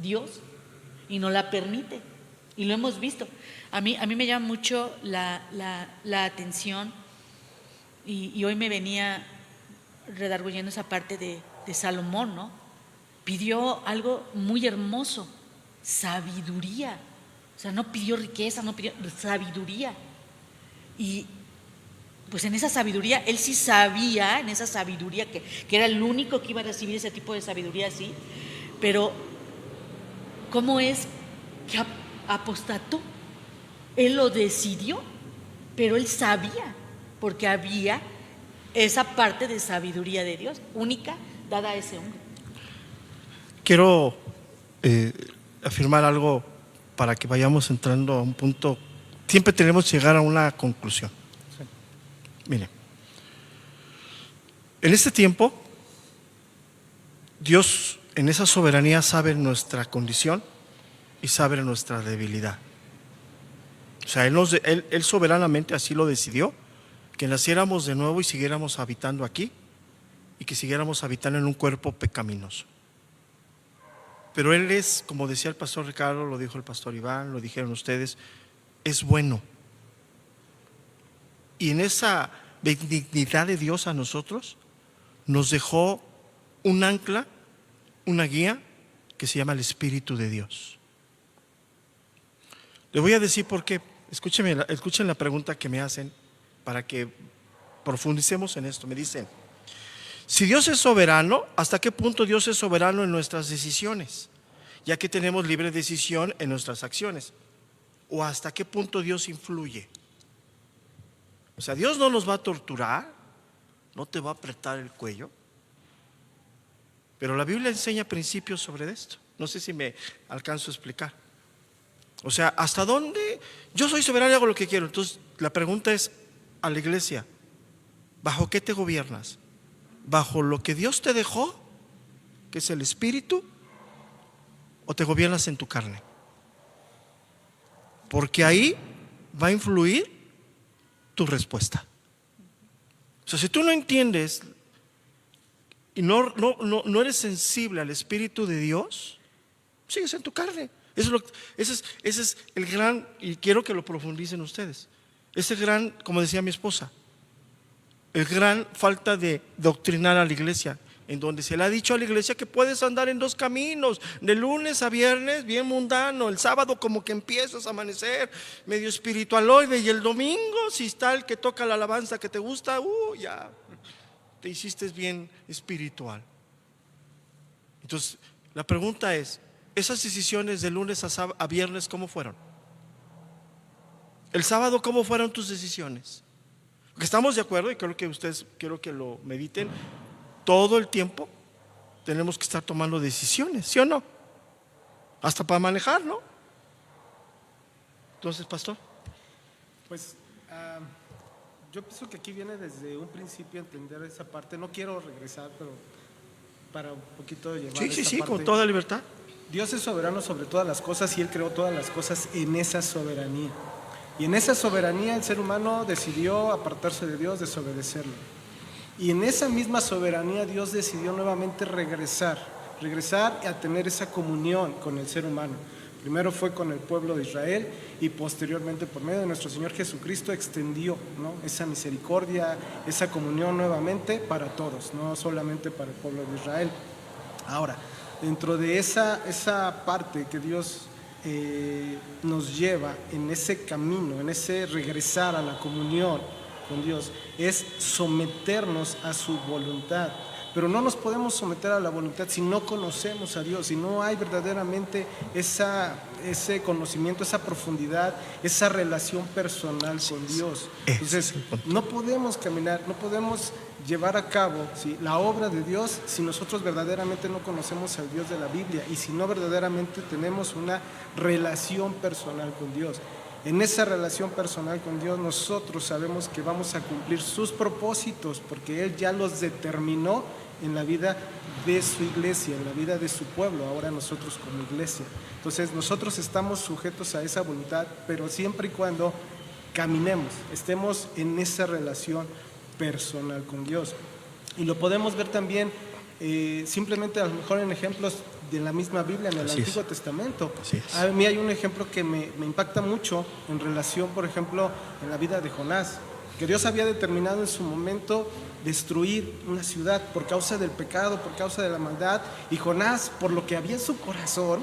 Dios y no la permite, y lo hemos visto. A mí me llama mucho la atención y hoy me venía redarguyendo esa parte de Salomón, ¿no? Pidió algo muy hermoso, sabiduría. O sea, no pidió riqueza, no pidió sabiduría. Y pues en esa sabiduría, él sí sabía, en esa sabiduría que era el único que iba a recibir ese tipo de sabiduría así, pero ¿cómo es que apostató? Él lo decidió, pero él sabía, porque había esa parte de sabiduría de Dios, única, dada a ese hombre. Quiero afirmar algo para que vayamos entrando a un punto. Siempre tenemos que llegar a una conclusión. Sí. Mire, en este tiempo, Dios en esa soberanía sabe nuestra condición y sabe nuestra debilidad. O sea, Él soberanamente así lo decidió, que naciéramos de nuevo y siguiéramos habitando aquí y que siguiéramos habitando en un cuerpo pecaminoso. Pero Él es, como decía el pastor Ricardo, lo dijo el pastor Iván, lo dijeron ustedes, es bueno. Y en esa benignidad de Dios a nosotros nos dejó un ancla, una guía que se llama el Espíritu de Dios. Le voy a decir por qué. Escuchen la pregunta que me hacen para que profundicemos en esto. Me dicen, si Dios es soberano, ¿hasta qué punto Dios es soberano en nuestras decisiones? Ya que tenemos libre decisión en nuestras acciones. ¿O hasta qué punto Dios influye? O sea, Dios no nos va a torturar, no te va a apretar el cuello. Pero la Biblia enseña principios sobre esto. No sé si me alcanzo a explicar. O sea, ¿hasta dónde? Yo soy soberano y hago lo que quiero. Entonces, la pregunta es a la iglesia, ¿bajo qué te gobiernas? ¿Bajo lo que Dios te dejó, que es el Espíritu, o te gobiernas en tu carne? porque ahí va a influir tu respuesta. O sea, si tú no entiendes y no eres sensible al Espíritu de Dios, sigues en tu carne. Ese es el gran, y quiero que lo profundicen ustedes, ese gran, como decía mi esposa, el gran falta de doctrinar a la iglesia, en donde se le ha dicho a la iglesia que puedes andar en dos caminos, de lunes a viernes bien mundano, el sábado como que empiezas a amanecer medio espiritualoide, y el domingo si está el que toca la alabanza que te gusta, ya te hiciste bien espiritual. Entonces la pregunta es, esas decisiones de lunes a viernes, ¿cómo fueron? El sábado, ¿cómo fueron tus decisiones? Porque estamos de acuerdo, y creo que ustedes, quiero que lo mediten, todo el tiempo tenemos que estar tomando decisiones, ¿sí o no? Hasta para manejar, ¿no? Entonces, pastor. Pues yo pienso que aquí viene desde un principio entender esa parte. No quiero regresar, pero para un poquito llevar Sí, parte. con toda libertad. Dios es soberano sobre todas las cosas y Él creó todas las cosas en esa soberanía. Y en esa soberanía el ser humano decidió apartarse de Dios, desobedecerlo. Y en esa misma soberanía Dios decidió nuevamente regresar a tener esa comunión con el ser humano. Primero fue con el pueblo de Israel y posteriormente por medio de nuestro Señor Jesucristo extendió, ¿no?, esa misericordia, esa comunión nuevamente para todos, no solamente para el pueblo de Israel. Ahora, dentro de esa parte que Dios nos lleva en ese camino, en ese regresar a la comunión con Dios, es someternos a su voluntad. Pero no nos podemos someter a la voluntad si no conocemos a Dios, si no hay verdaderamente ese conocimiento, esa profundidad, esa relación personal con Dios. Entonces, no podemos caminar, no podemos llevar a cabo, ¿sí?, la obra de Dios si nosotros verdaderamente no conocemos al Dios de la Biblia y si no verdaderamente tenemos una relación personal con Dios. En esa relación personal con Dios nosotros sabemos que vamos a cumplir sus propósitos porque Él ya los determinó en la vida de su iglesia, en la vida de su pueblo, ahora nosotros como iglesia. Entonces nosotros estamos sujetos a esa voluntad, pero siempre y cuando caminemos, estemos en esa relación personal con Dios. Y lo podemos ver también simplemente a lo mejor en ejemplos de la misma Biblia, en el Antiguo Testamento. A mí hay un ejemplo que me impacta mucho en relación, por ejemplo, en la vida de Jonás, que Dios había determinado en su momento destruir una ciudad por causa del pecado, por causa de la maldad, y Jonás, por lo que había en su corazón,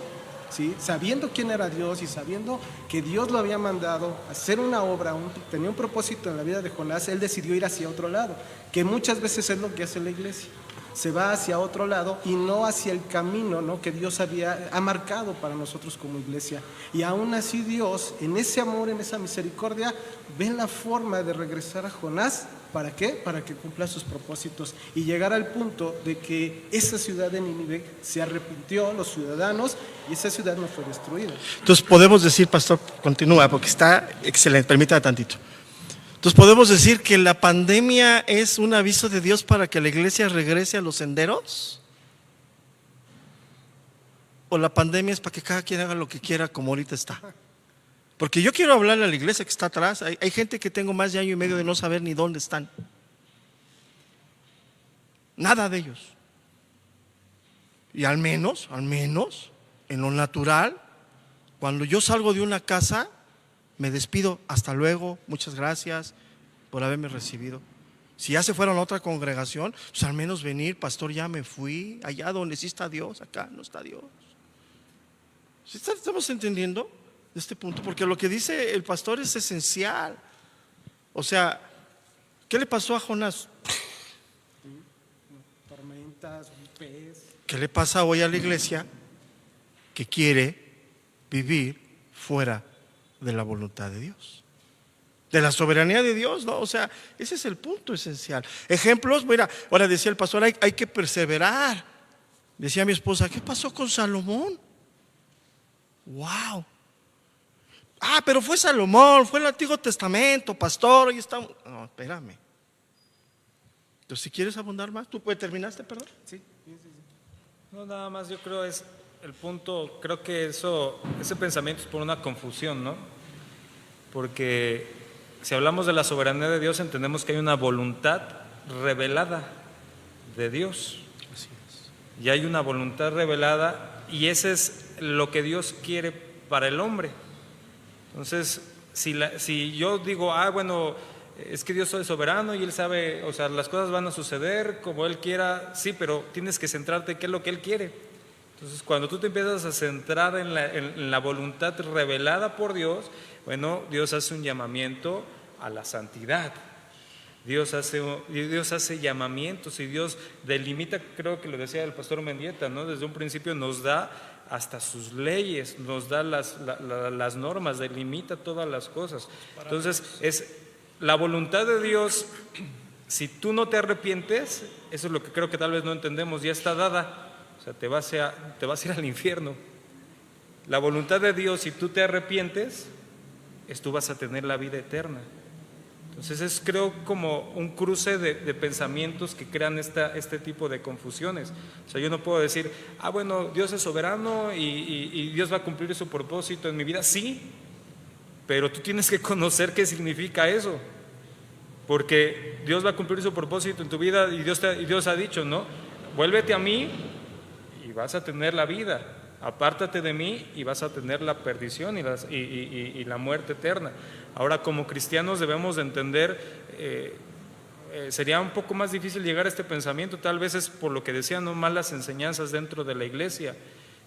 ¿sí?, sabiendo quién era Dios y sabiendo que Dios lo había mandado a hacer una obra, tenía un propósito en la vida de Jonás, él decidió ir hacia otro lado, que muchas veces es lo que hace la iglesia. Se va hacia otro lado y no hacia el camino, ¿no?, que Dios ha marcado para nosotros como iglesia. Y aún así Dios, en ese amor, en esa misericordia, ve la forma de regresar a Jonás. ¿Para qué? Para que cumpla sus propósitos y llegar al punto de que esa ciudad de Nínive se arrepintió, los ciudadanos, y esa ciudad no fue destruida. Entonces podemos decir, pastor, continúa porque está excelente, permítame tantito. Entonces podemos decir que la pandemia es un aviso de Dios para que la iglesia regrese a los senderos, o la pandemia es para que cada quien haga lo que quiera como ahorita está. Porque yo quiero hablarle a la iglesia que está atrás. Hay gente que tengo más de año y medio de no saber ni dónde están. Nada de ellos. Y al menos, en lo natural, cuando yo salgo de una casa, me despido, hasta luego, muchas gracias por haberme recibido. Si ya se fueron a otra congregación, pues al menos venir, pastor, ya me fui, allá donde sí está Dios, acá no está Dios. ¿Sí estamos entendiendo este punto? Porque lo que dice el pastor es esencial. O sea, ¿qué le pasó a Jonás? Tormentas, un pez. ¿Qué le pasa hoy a la iglesia que quiere vivir fuera de la voluntad de Dios, de la soberanía de Dios, ¿no? O sea, ese es el punto esencial. Ejemplos, mira, ahora decía el pastor, hay que perseverar. Decía mi esposa, ¿qué pasó con Salomón? Wow. Pero fue Salomón, fue el Antiguo Testamento, pastor, hoy estamos. No, espérame. Entonces, si quieres abundar más, ¿tú terminaste, perdón? Sí. No, nada más, yo creo es el punto, creo que ese pensamiento es por una confusión, ¿no? porque si hablamos de la soberanía de Dios, entendemos que hay una voluntad revelada de Dios. Así es. Y hay una voluntad revelada, y ese es lo que Dios quiere para el hombre. Entonces, si yo digo, bueno, es que Dios es soberano y Él sabe, o sea, las cosas van a suceder como Él quiera, sí, pero tienes que centrarte en qué es lo que Él quiere. Entonces, cuando tú te empiezas a centrar en la voluntad revelada por Dios, bueno, Dios hace un llamamiento a la santidad. Dios hace llamamientos y Dios delimita, creo que lo decía el pastor Mendieta, ¿no? Desde un principio nos da hasta sus leyes, nos da las normas, delimita todas las cosas. Entonces, es la voluntad de Dios. Si tú no te arrepientes, eso es lo que creo que tal vez no entendemos, ya está dada. O sea, te vas a ir al infierno. La voluntad de Dios, si tú te arrepientes, tú vas a tener la vida eterna. Entonces es, creo, como un cruce de pensamientos que crean este tipo de confusiones. O sea, yo no puedo decir, bueno, Dios es soberano y Dios va a cumplir su propósito en mi vida. Sí, pero tú tienes que conocer qué significa eso, porque Dios va a cumplir su propósito en tu vida y Dios ha dicho, ¿no? Vuélvete a mí y vas a tener la vida, apártate de mí y vas a tener la perdición y la muerte eterna. Ahora, como cristianos debemos de entender, sería un poco más difícil llegar a este pensamiento, tal vez es por lo que decían, ¿no? Malas enseñanzas dentro de la iglesia,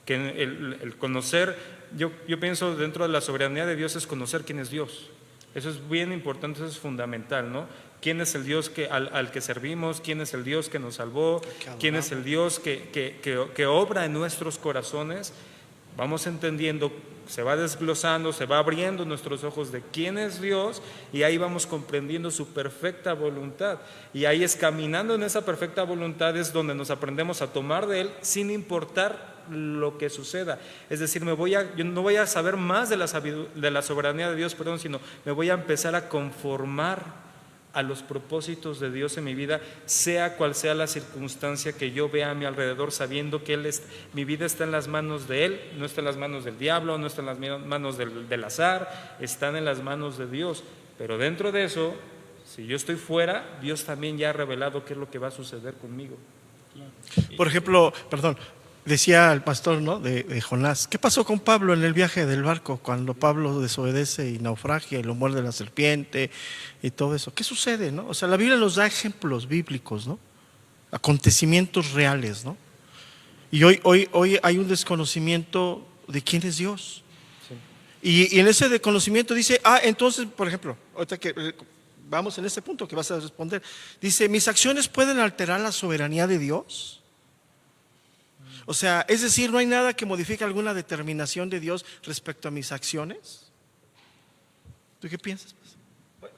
que el conocer, yo pienso dentro de la soberanía de Dios es conocer quién es Dios. Eso es bien importante, eso es fundamental, ¿no? ¿Quién es el Dios al que servimos? ¿Quién es el Dios que nos salvó? ¿Quién es el Dios que obra en nuestros corazones? Vamos entendiendo, se va desglosando, se va abriendo nuestros ojos de quién es Dios, y ahí vamos comprendiendo su perfecta voluntad. Y ahí es caminando en esa perfecta voluntad es donde nos aprendemos a tomar de Él sin importar lo que suceda. Es decir, yo no voy a saber más de la soberanía de Dios, sino me voy a empezar a conformar a los propósitos de Dios en mi vida, sea cual sea la circunstancia que yo vea a mi alrededor, sabiendo que mi vida está en las manos de Él, no está en las manos del diablo, no está en las manos del azar, están en las manos de Dios. Pero dentro de eso, si yo estoy fuera, Dios también ya ha revelado qué es lo que va a suceder conmigo. Por ejemplo, decía el pastor, ¿no? de Jonás, ¿qué pasó con Pablo en el viaje del barco cuando Pablo desobedece y naufragia y lo muerde la serpiente y todo eso? ¿Qué sucede, no? O sea, la Biblia nos da ejemplos bíblicos, ¿no? Acontecimientos reales, ¿no? Y hoy hay un desconocimiento de quién es Dios. Sí. Y en ese desconocimiento dice, entonces, por ejemplo, ahorita que vamos en ese punto que vas a responder, dice, ¿mis acciones pueden alterar la soberanía de Dios? O sea, es decir, ¿no hay nada que modifique alguna determinación de Dios respecto a mis acciones? ¿Tú qué piensas? Bueno,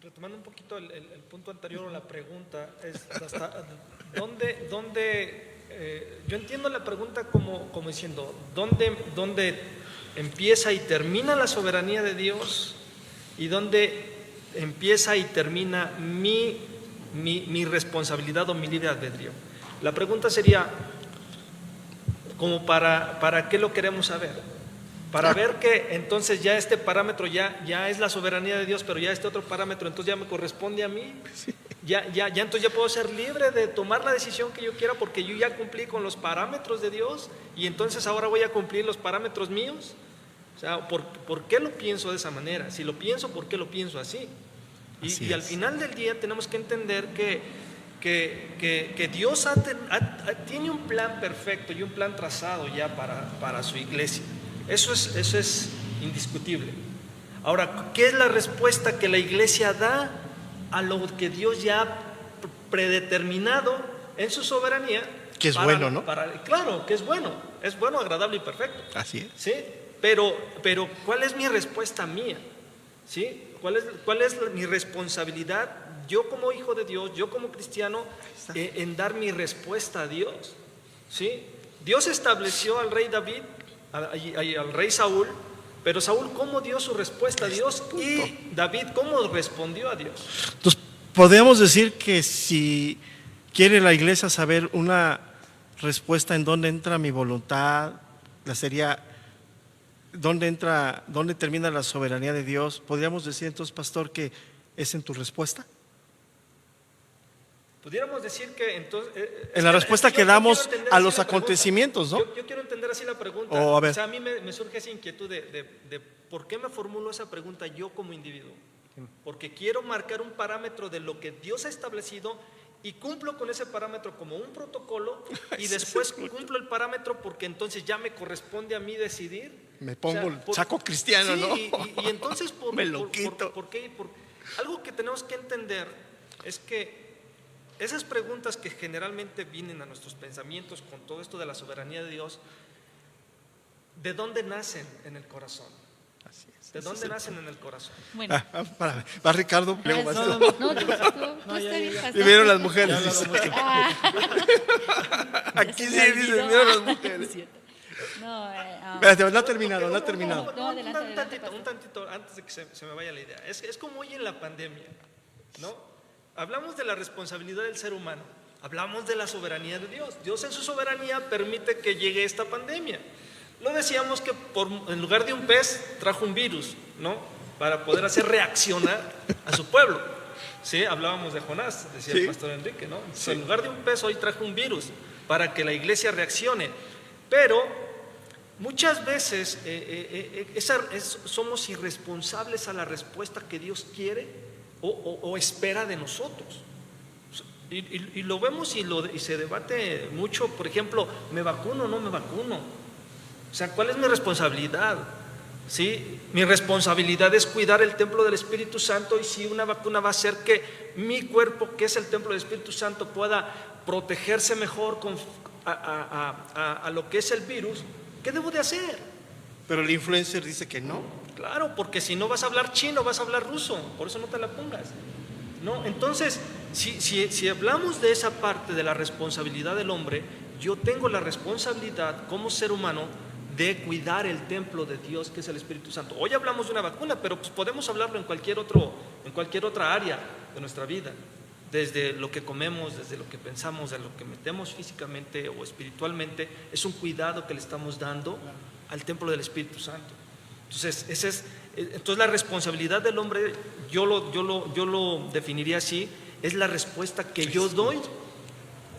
retomando un poquito el punto anterior o la pregunta, es hasta ¿dónde yo entiendo la pregunta como diciendo, ¿dónde empieza y termina la soberanía de Dios? ¿Y dónde empieza y termina mi responsabilidad o mi libre albedrío? La pregunta sería, como para qué lo queremos saber, para ver que entonces ya este parámetro ya es la soberanía de Dios, pero ya este otro parámetro entonces ya me corresponde a mí, ya entonces ya puedo ser libre de tomar la decisión que yo quiera porque yo ya cumplí con los parámetros de Dios y entonces ahora voy a cumplir los parámetros míos. O sea, ¿por qué lo pienso de esa manera? Si lo pienso, ¿por qué lo pienso así? Y al final del día tenemos que entender que Dios tiene un plan perfecto y un plan trazado ya para su iglesia. Eso es indiscutible. Ahora, ¿qué es la respuesta que la iglesia da a lo que Dios ya ha predeterminado en su soberanía? Que es bueno, ¿no? Claro, que es bueno, agradable y perfecto. Así es. ¿Sí? Pero ¿cuál es mi respuesta mía? ¿Sí? ¿Cuál es mi responsabilidad? Yo como hijo de Dios, yo como cristiano, en dar mi respuesta a Dios. ¿Sí? Dios estableció al rey David, al rey Saúl, pero Saúl, ¿cómo dio su respuesta a Dios? Y David, ¿cómo respondió a Dios? Entonces, podemos decir que si quiere la iglesia saber una respuesta en dónde entra mi voluntad, dónde termina la soberanía de Dios? ¿Podríamos decir entonces, pastor, que es en tu respuesta? Pudiéramos decir que entonces… En la respuesta que damos quiero entender a así los la pregunta. acontecimientos, ¿no? Yo quiero entender así la pregunta. O, a ver. O sea, a mí me surge esa inquietud de por qué me formulo esa pregunta yo como individuo. Porque quiero marcar un parámetro de lo que Dios ha establecido y cumplo con ese parámetro como un protocolo y después cumplo el parámetro porque entonces ya me corresponde a mí decidir. Me pongo el saco cristiano, sí, ¿no? Y entonces Me lo quito. ¿por qué? Algo que tenemos que entender es que esas preguntas que generalmente vienen a nuestros pensamientos con todo esto de la soberanía de Dios, ¿de dónde nacen en el corazón? Así es. ¿De dónde nacen en el corazón? Bueno. Va Ricardo, luego vas tú. No, tú está bien, pastor. Y vieron las mujeres. Ya dice. hablado mucho. Aquí Se sí me dicen, olvidó. vieron las mujeres. No, Espérate, no ha terminado, no ha terminado. No, adelante, Un tantito, antes de que se me vaya la idea. Es como hoy en la pandemia, ¿no? Hablamos de la responsabilidad del ser humano, hablamos de la soberanía de Dios. Dios en su soberanía permite que llegue esta pandemia. Lo decíamos que en lugar de un pez trajo un virus, ¿no? Para poder hacer reaccionar a su pueblo. Sí, hablábamos de Jonás, decía Sí. el pastor Enrique, ¿no? Sí. En lugar de un pez hoy trajo un virus para que la iglesia reaccione. Pero muchas veces somos irresponsables a la respuesta que Dios quiere o espera de nosotros. Y lo vemos y se debate mucho. Por ejemplo, ¿me vacuno o no me vacuno? O sea, ¿cuál es mi responsabilidad? ¿Sí? Mi responsabilidad es cuidar el templo del Espíritu Santo, y si una vacuna va a hacer que mi cuerpo, que es el templo del Espíritu Santo, pueda protegerse mejor a lo que es el virus, ¿qué debo de hacer? Pero el influencer dice que no. Claro, porque si no vas a hablar chino, vas a hablar ruso, por eso no te la pongas, ¿no? Entonces, si hablamos de esa parte de la responsabilidad del hombre, yo tengo la responsabilidad como ser humano de cuidar el templo de Dios, que es el Espíritu Santo. Hoy hablamos de una vacuna, pero pues podemos hablarlo en cualquier otra área de nuestra vida, desde lo que comemos, desde lo que pensamos, de lo que metemos físicamente o espiritualmente. Es un cuidado que le estamos dando al templo del Espíritu Santo. Entonces, entonces la responsabilidad del hombre, yo lo definiría así, es la respuesta que yo doy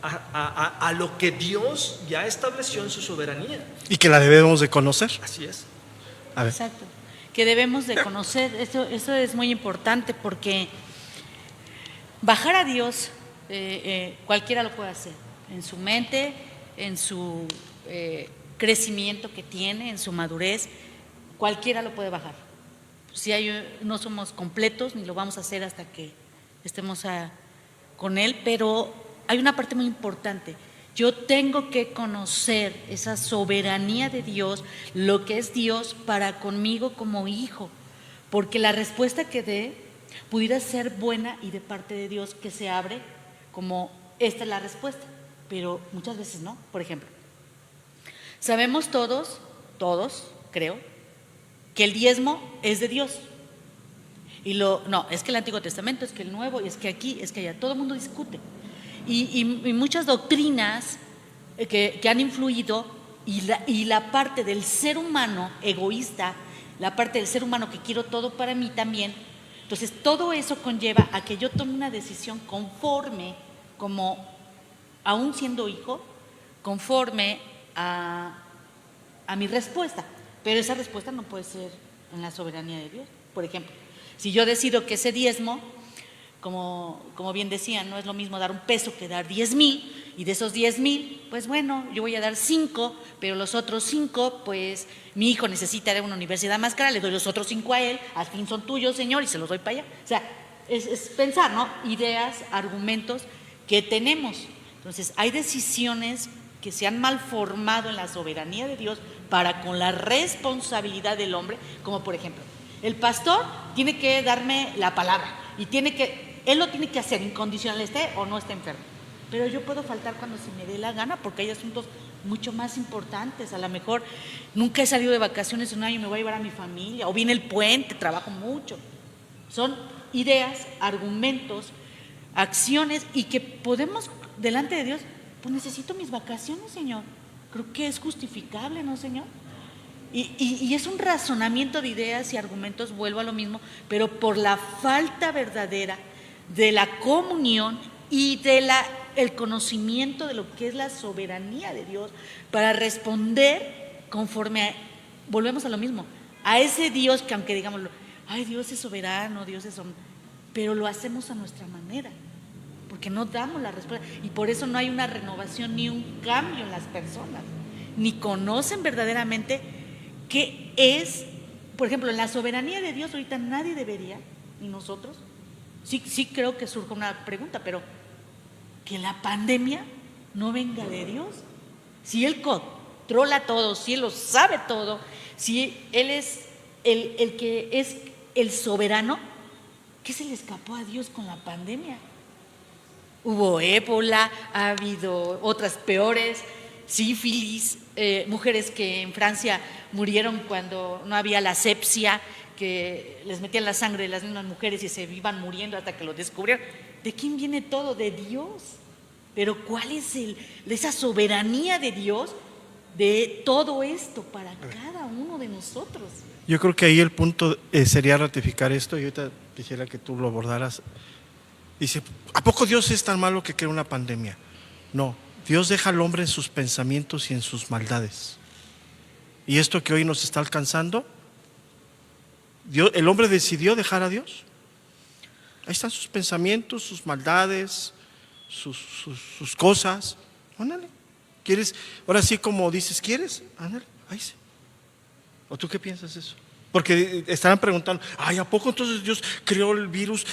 a lo que Dios ya estableció en su soberanía. Y que la debemos de conocer. Así es. A ver. Exacto. Que debemos de conocer, eso es muy importante, porque bajar a Dios cualquiera lo puede hacer, en su mente, en su crecimiento que tiene, en su madurez, cualquiera lo puede bajar. No somos completos ni lo vamos a hacer hasta que estemos con Él, pero hay una parte muy importante. Yo tengo que conocer esa soberanía de Dios, lo que es Dios para conmigo como hijo, porque la respuesta que dé pudiera ser buena y de parte de Dios, que se abre como esta es la respuesta, pero muchas veces no. Por ejemplo, sabemos todos creo, que el diezmo es de Dios. No, es que el Antiguo Testamento, es que el Nuevo, y es que aquí, es que allá, todo el mundo discute. Y muchas doctrinas que han influido, y la parte del ser humano egoísta, la parte del ser humano que quiero todo para mí también. Entonces todo eso conlleva a que yo tome una decisión conforme, como aún siendo hijo, conforme a mi respuesta. Pero esa respuesta no puede ser en la soberanía de Dios. Por ejemplo, si yo decido que ese diezmo, como bien decían, no es lo mismo dar un peso que dar 10,000, y de esos 10,000, pues bueno, yo voy a dar 5, pero los otros 5, pues mi hijo necesita ir a una universidad más cara, le doy los otros 5 a él, al fin son tuyos, Señor, y se los doy para allá. O sea, es pensar, ¿no? Ideas, argumentos que tenemos. Entonces, hay decisiones que se han malformado en la soberanía de Dios para con la responsabilidad del hombre, como por ejemplo, el pastor tiene que darme la palabra y él lo tiene que hacer incondicional, esté o no esté enfermo. Pero yo puedo faltar cuando se me dé la gana, porque hay asuntos mucho más importantes. A lo mejor nunca he salido de vacaciones en un año y me voy a llevar a mi familia, o viene el puente, trabajo mucho. Son ideas, argumentos, acciones, y que podemos, delante de Dios, pues necesito mis vacaciones, Señor. Creo que es justificable, ¿no, Señor? Y es un razonamiento de ideas y argumentos, vuelvo a lo mismo, pero por la falta verdadera de la comunión y de el conocimiento de lo que es la soberanía de Dios para responder conforme volvemos a lo mismo, a ese Dios que aunque digamos, ay, Dios es soberano, pero lo hacemos a nuestra manera, porque no damos la respuesta, y por eso no hay una renovación ni un cambio en las personas, ni conocen verdaderamente qué es, por ejemplo, en la soberanía de Dios ahorita nadie debería, ni nosotros, sí creo que surja una pregunta, pero que la pandemia no venga de Dios, si Él controla todo, si Él lo sabe todo, si Él es el que es el soberano, ¿qué se le escapó a Dios con la pandemia? Hubo ébola, ha habido otras peores, sífilis, mujeres que en Francia murieron cuando no había la asepsia, que les metían la sangre de las mismas mujeres y se iban muriendo hasta que lo descubrieron. ¿De quién viene todo? De Dios. Pero ¿cuál es esa soberanía de Dios de todo esto para cada uno de nosotros? Yo creo que ahí el punto sería ratificar esto, y ahorita quisiera que tú lo abordaras. Dice, ¿a poco Dios es tan malo que crea una pandemia? No, Dios deja al hombre en sus pensamientos y en sus maldades. Y esto que hoy nos está alcanzando, el hombre decidió dejar a Dios. Ahí están sus pensamientos, sus maldades, sus cosas. Ándale. ¿Quieres? Ahora sí, como dices, ¿quieres? Ándale, ahí sí. ¿O tú qué piensas de eso? Porque estarán preguntando, ay, ¿a poco entonces Dios creó el virus?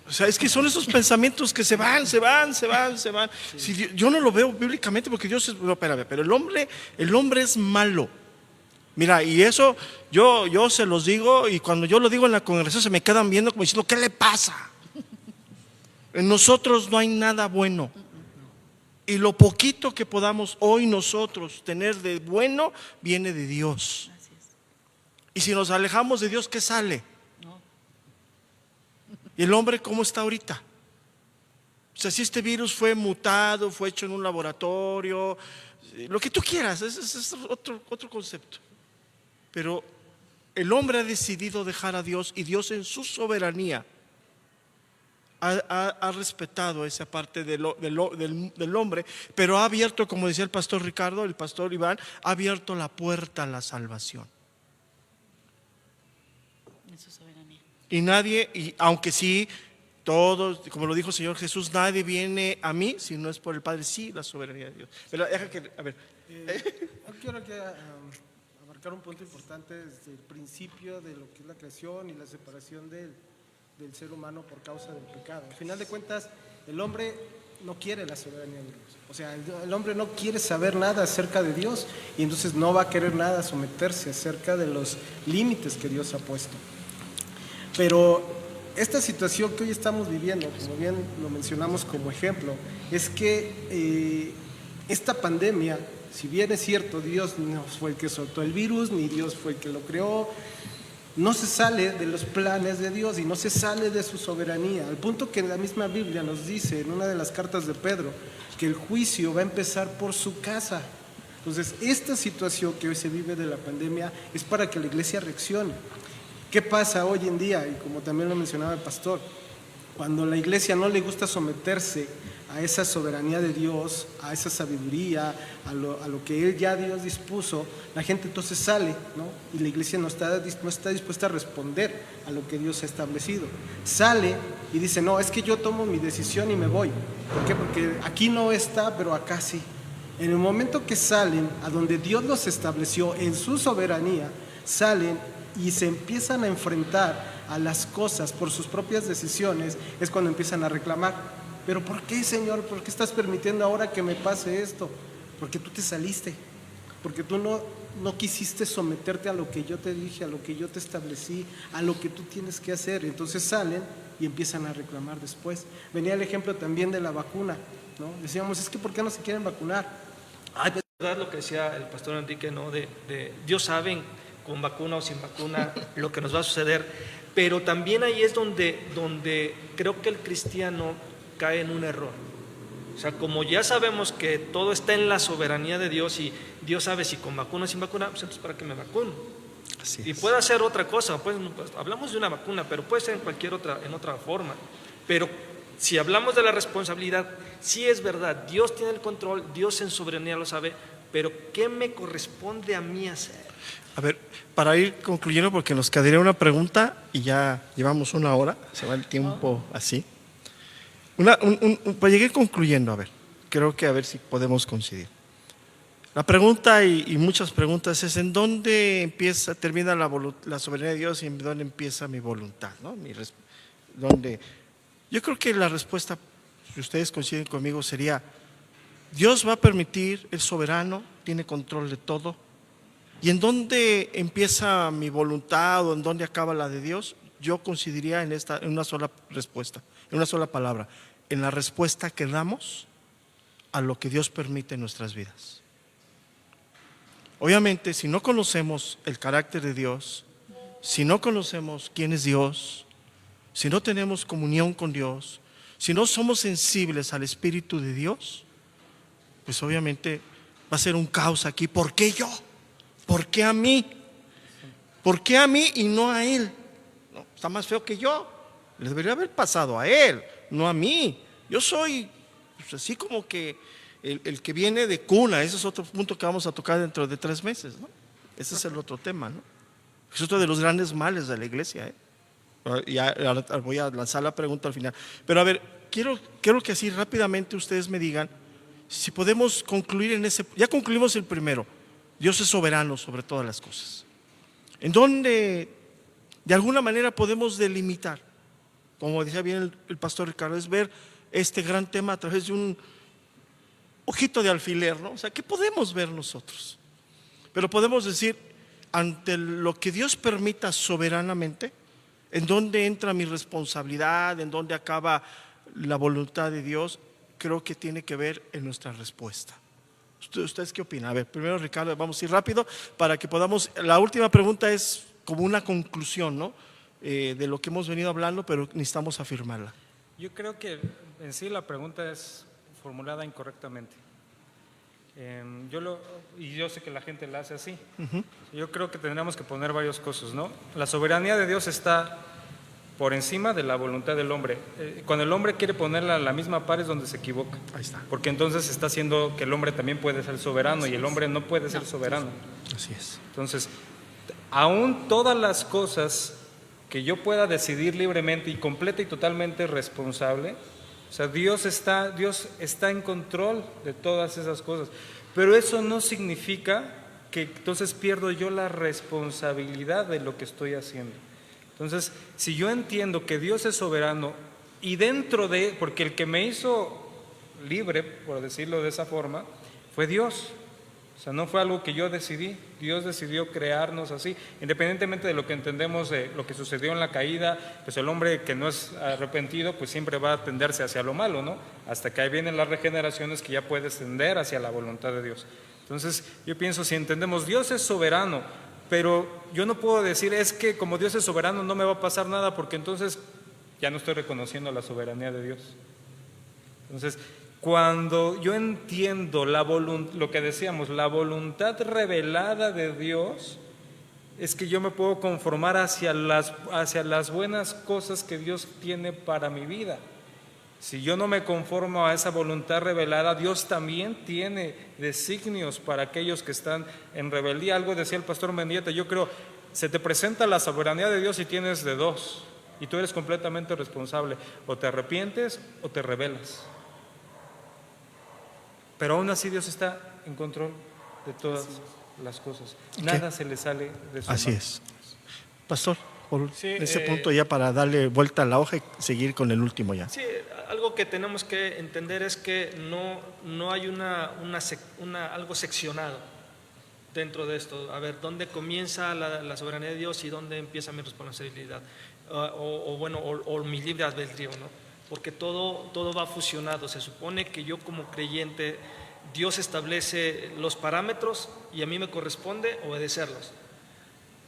O sea, es que son esos pensamientos que se van. Sí. Si yo no lo veo bíblicamente porque Dios es, no, espérame, pero el hombre es malo. Mira, y eso yo se los digo, y cuando yo lo digo en la congregación se me quedan viendo como diciendo, ¿qué le pasa? En nosotros no hay nada bueno. Y lo poquito que podamos hoy nosotros tener de bueno viene de Dios. Y si nos alejamos de Dios, ¿qué sale? ¿Y el hombre cómo está ahorita? O sea, si este virus fue mutado, fue hecho en un laboratorio, lo que tú quieras, es otro concepto. Pero el hombre ha decidido dejar a Dios, y Dios en su soberanía ha respetado esa parte del hombre, pero ha abierto, como decía el pastor Ricardo, el pastor Iván, ha abierto la puerta a la salvación. En su soberanía. Y nadie, y aunque sí, todos, como lo dijo el Señor Jesús, nadie viene a mí si no es por el Padre, sí, la soberanía de Dios. Pero deja que, a ver. Yo quiero abarcar un punto importante desde el principio de lo que es la creación y la separación del ser humano por causa del pecado. Al final de cuentas, el hombre no quiere la soberanía de Dios. O sea, el hombre no quiere saber nada acerca de Dios, y entonces no va a querer nada someterse acerca de los límites que Dios ha puesto. Pero esta situación que hoy estamos viviendo, como bien lo mencionamos como ejemplo, es que esta pandemia, si bien es cierto, Dios no fue el que soltó el virus, ni Dios fue el que lo creó, no se sale de los planes de Dios y no se sale de su soberanía, al punto que la misma Biblia nos dice en una de las cartas de Pedro que el juicio va a empezar por su casa. Entonces, esta situación que hoy se vive de la pandemia es para que la iglesia reaccione. ¿Qué pasa hoy en día? Y como también lo mencionaba el pastor, cuando la iglesia no le gusta someterse a esa soberanía de Dios, a esa sabiduría, a lo que Dios dispuso, la gente entonces sale, ¿no? Y la iglesia no está dispuesta a responder a lo que Dios ha establecido. Sale y dice, no, es que yo tomo mi decisión y me voy. ¿Por qué? Porque aquí no está, pero acá sí. En el momento que salen a donde Dios los estableció en su soberanía, salen y se empiezan a enfrentar a las cosas por sus propias decisiones, es cuando empiezan a reclamar. ¿Pero por qué, Señor? ¿Por qué estás permitiendo ahora que me pase esto? Porque tú te saliste, porque tú no quisiste someterte a lo que yo te dije, a lo que yo te establecí, a lo que tú tienes que hacer. Entonces salen y empiezan a reclamar después. Venía el ejemplo también de la vacuna, ¿no? Decíamos, es que ¿por qué no se quieren vacunar? Ay, es verdad lo que decía el pastor Enrique, ¿no? Dios sabe con vacuna o sin vacuna lo que nos va a suceder, pero también ahí es donde creo que el cristiano cae en un error. O sea, como ya sabemos que todo está en la soberanía de Dios y Dios sabe si con vacuna o sin vacuna, pues entonces ¿para qué me vacuno? Así Y es. puede ser otra cosa, pues, hablamos de una vacuna, pero puede ser en otra forma. Pero si hablamos de la responsabilidad, sí es verdad, Dios tiene el control, Dios en soberanía lo sabe, pero ¿qué me corresponde a mí hacer? A ver, para ir concluyendo, porque nos quedaría una pregunta y ya llevamos 1 hora, se va el tiempo así. Pues llegué concluyendo, a ver, creo que a ver si podemos coincidir. La pregunta y muchas preguntas es: ¿en dónde termina la soberanía de Dios y en dónde empieza mi voluntad? ¿No? ¿Dónde? Yo creo que la respuesta, si ustedes coinciden conmigo, sería: Dios va a permitir, es soberano, tiene control de todo. ¿Y en dónde empieza mi voluntad o en dónde acaba la de Dios? Yo coincidiría en una sola respuesta, en una sola palabra: en la respuesta que damos a lo que Dios permite en nuestras vidas. Obviamente, si no conocemos el carácter de Dios, si no conocemos quién es Dios, si no tenemos comunión con Dios, si no somos sensibles al Espíritu de Dios, pues obviamente va a ser un caos aquí. ¿Por qué yo? ¿Por qué a mí? ¿Por qué a mí y no a él? No, está más feo que yo. Le debería haber pasado a él, no a mí. Yo soy pues, así como que el que viene de cuna. Ese es otro punto que vamos a tocar dentro de 3 meses, ¿no? Ese es el otro tema, ¿no? Es otro de los grandes males de la iglesia, Ya ahora voy a lanzar la pregunta al final. Pero a ver, quiero que así rápidamente ustedes me digan si podemos concluir en ese. Ya concluimos el primero: Dios es soberano sobre todas las cosas. ¿En dónde de alguna manera podemos delimitar? Como decía bien el pastor Ricardo, es ver este gran tema a través de un ojito de alfiler, ¿no? O sea, ¿qué podemos ver nosotros? Pero podemos decir, ante lo que Dios permita soberanamente, ¿en dónde entra mi responsabilidad? ¿En dónde acaba la voluntad de Dios? Creo que tiene que ver en nuestra respuesta. ¿Ustedes qué opinan? A ver, primero Ricardo, vamos a ir rápido para que podamos. La última pregunta es como una conclusión, ¿no? De lo que hemos venido hablando, pero necesitamos afirmarla. Yo creo que en sí la pregunta es formulada incorrectamente. Yo sé que la gente la hace así. Yo creo que tendríamos que poner varias cosas, ¿no? La soberanía de Dios está por encima de la voluntad del hombre. Cuando el hombre quiere ponerla a la misma par es donde se equivoca. Ahí está. Porque entonces está haciendo que el hombre también puede ser soberano y el hombre no puede ser soberano. Así es. Entonces, aún todas las cosas que yo pueda decidir libremente y completa y totalmente responsable, o sea, Dios está en control de todas esas cosas. Pero eso no significa que entonces pierdo yo la responsabilidad de lo que estoy haciendo. Entonces, si yo entiendo que Dios es soberano y porque el que me hizo libre, por decirlo de esa forma, fue Dios. O sea, no fue algo que yo decidí. Dios decidió crearnos así. Independientemente de lo que entendemos de lo que sucedió en la caída, pues el hombre que no es arrepentido, pues siempre va a tenderse hacia lo malo, ¿no? Hasta que ahí vienen las regeneraciones que ya puedes tender hacia la voluntad de Dios. Entonces, yo pienso, si entendemos, Dios es soberano, pero yo no puedo decir, es que como Dios es soberano no me va a pasar nada, porque entonces ya no estoy reconociendo la soberanía de Dios. Entonces, cuando yo entiendo lo que decíamos, la voluntad revelada de Dios, es que yo me puedo conformar hacia las buenas cosas que Dios tiene para mi vida. Si yo no me conformo a esa voluntad revelada, Dios también tiene designios para aquellos que están en rebeldía. Algo decía el pastor Mendieta, yo creo, se te presenta la soberanía de Dios y tienes de dos, y tú eres completamente responsable, o te arrepientes o te rebelas. Pero aún así Dios está en control de todas las cosas. Nada se le sale de su mano. Así es. Pastor, por Sí, ese punto ya para darle vuelta a la hoja y seguir con el último ya. Sí, algo que tenemos que entender es que no hay algo seccionado dentro de esto. A ver, ¿dónde comienza la soberanía de Dios y dónde empieza mi responsabilidad? O mi libre albedrío, ¿no? Porque todo va fusionado. Se supone que yo como creyente, Dios establece los parámetros y a mí me corresponde obedecerlos.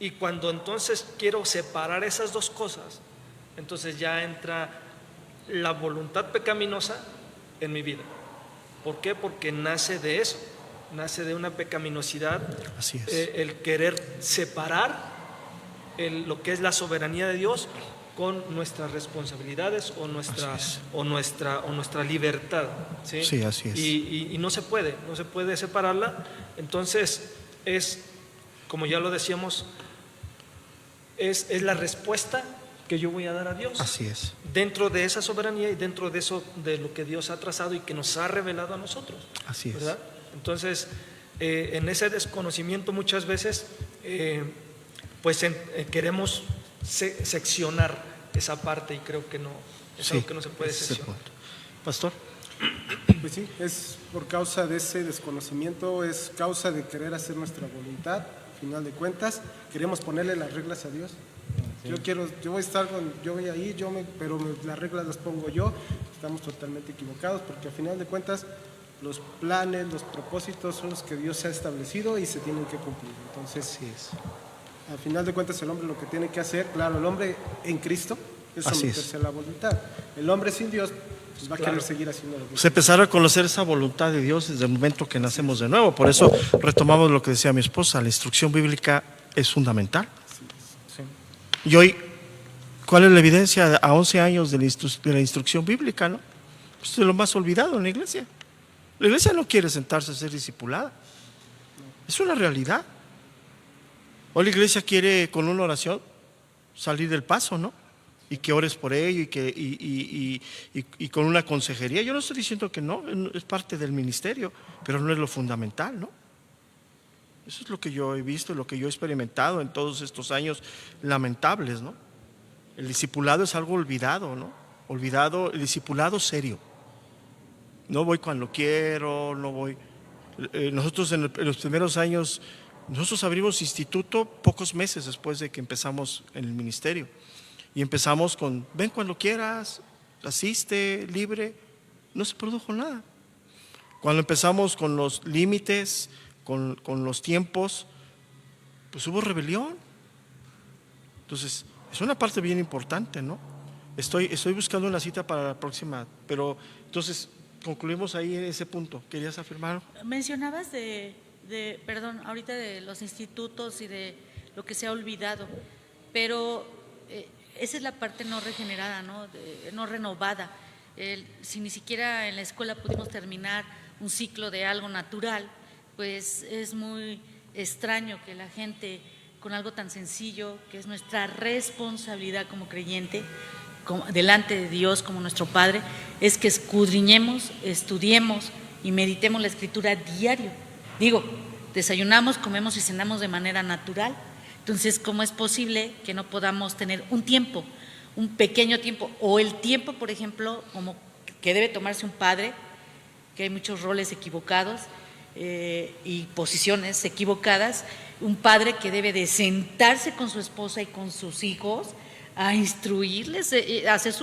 Y cuando entonces quiero separar esas dos cosas, entonces ya entra la voluntad pecaminosa en mi vida. ¿Por qué? Porque nace de eso, nace de una pecaminosidad, Así es. el querer separar lo que es la soberanía de Dios con nuestras responsabilidades o nuestra libertad. ¿Sí? Sí, así es. Y no se puede separarla. Entonces es, como ya lo decíamos, es la respuesta que yo voy a dar a Dios. Así es. Dentro de esa soberanía y dentro de eso, de lo que Dios ha trazado y que nos ha revelado a nosotros. Así es. ¿Verdad? Entonces, en ese desconocimiento muchas veces, queremos seccionar esa parte y creo que no, es algo que no se puede ese es el seccionar. punto. Pastor. Pues sí, es por causa de ese desconocimiento, es causa de querer hacer nuestra voluntad. Al final de cuentas, queremos ponerle las reglas a Dios. Yo voy a estar yo voy ahí, pero las reglas las pongo yo. Estamos totalmente equivocados porque al final de cuentas los planes, los propósitos son los que Dios ha establecido y se tienen que cumplir. Entonces, al final de cuentas el hombre lo que tiene que hacer, claro, el hombre en Cristo es someterse a la voluntad. El hombre sin Dios pues va a querer seguir haciendo lo que Pues empezar a conocer esa voluntad de Dios desde el momento que nacemos de nuevo. Por eso retomamos lo que decía mi esposa, la instrucción bíblica es fundamental. Y hoy, ¿cuál es la evidencia a 11 años de la instrucción bíblica? ¿No? Pues es lo más olvidado en la iglesia. La iglesia no quiere sentarse a ser discipulada. Es una realidad. Hoy la iglesia quiere con una oración salir del paso, ¿no? Y que ores por ello y con una consejería. Yo no estoy diciendo que no, es parte del ministerio, pero no es lo fundamental, ¿no? Eso es lo que yo he visto, lo que yo he experimentado en todos estos años lamentables, ¿no? El discipulado es algo olvidado, ¿no? Olvidado, el discipulado serio. No voy cuando quiero, no voy. Nosotros en los primeros años, nosotros abrimos instituto pocos meses después de que empezamos en el ministerio. Y empezamos con, ven cuando quieras, asiste, libre. No se produjo nada. Cuando empezamos con los límites, con los tiempos, pues hubo rebelión. Entonces, es una parte bien importante, ¿no? Estoy buscando una cita para la próxima, pero entonces concluimos ahí en ese punto. ¿Querías afirmar? Mencionabas perdón, ahorita de los institutos y de lo que se ha olvidado, pero esa es la parte no regenerada, no renovada. Si ni siquiera en la escuela pudimos terminar un ciclo de algo natural, pues es muy extraño que la gente, con algo tan sencillo, que es nuestra responsabilidad como creyente, delante de Dios como nuestro Padre, es que escudriñemos, estudiemos y meditemos la Escritura diario. Digo, desayunamos, comemos y cenamos de manera natural. Entonces, ¿cómo es posible que no podamos tener un tiempo, un pequeño tiempo, o el tiempo, por ejemplo, como que debe tomarse un padre, que hay muchos roles equivocados y posiciones equivocadas, un padre que debe de sentarse con su esposa y con sus hijos a instruirles, hacer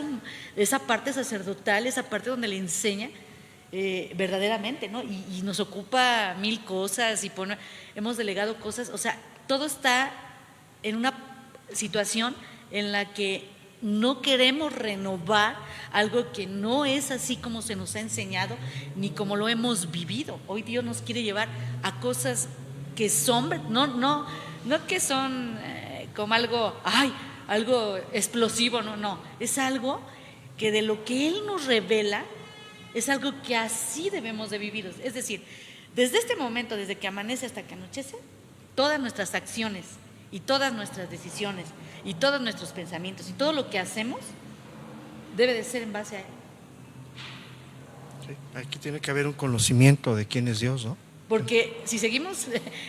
esa parte sacerdotal, esa parte donde le enseña verdaderamente, ¿no? Y nos ocupa mil cosas y hemos delegado cosas, o sea, todo está en una situación en la que no queremos renovar algo que no es así como se nos ha enseñado ni como lo hemos vivido. Hoy Dios nos quiere llevar a cosas que son, no que son como algo explosivo, no, es algo que de lo que Él nos revela es algo que así debemos de vivir. Es decir, desde este momento, desde que amanece hasta que anochece, todas nuestras acciones y todas nuestras decisiones y todos nuestros pensamientos y todo lo que hacemos debe de ser en base a Él. Sí, aquí tiene que haber un conocimiento de quién es Dios, ¿no? Porque si seguimos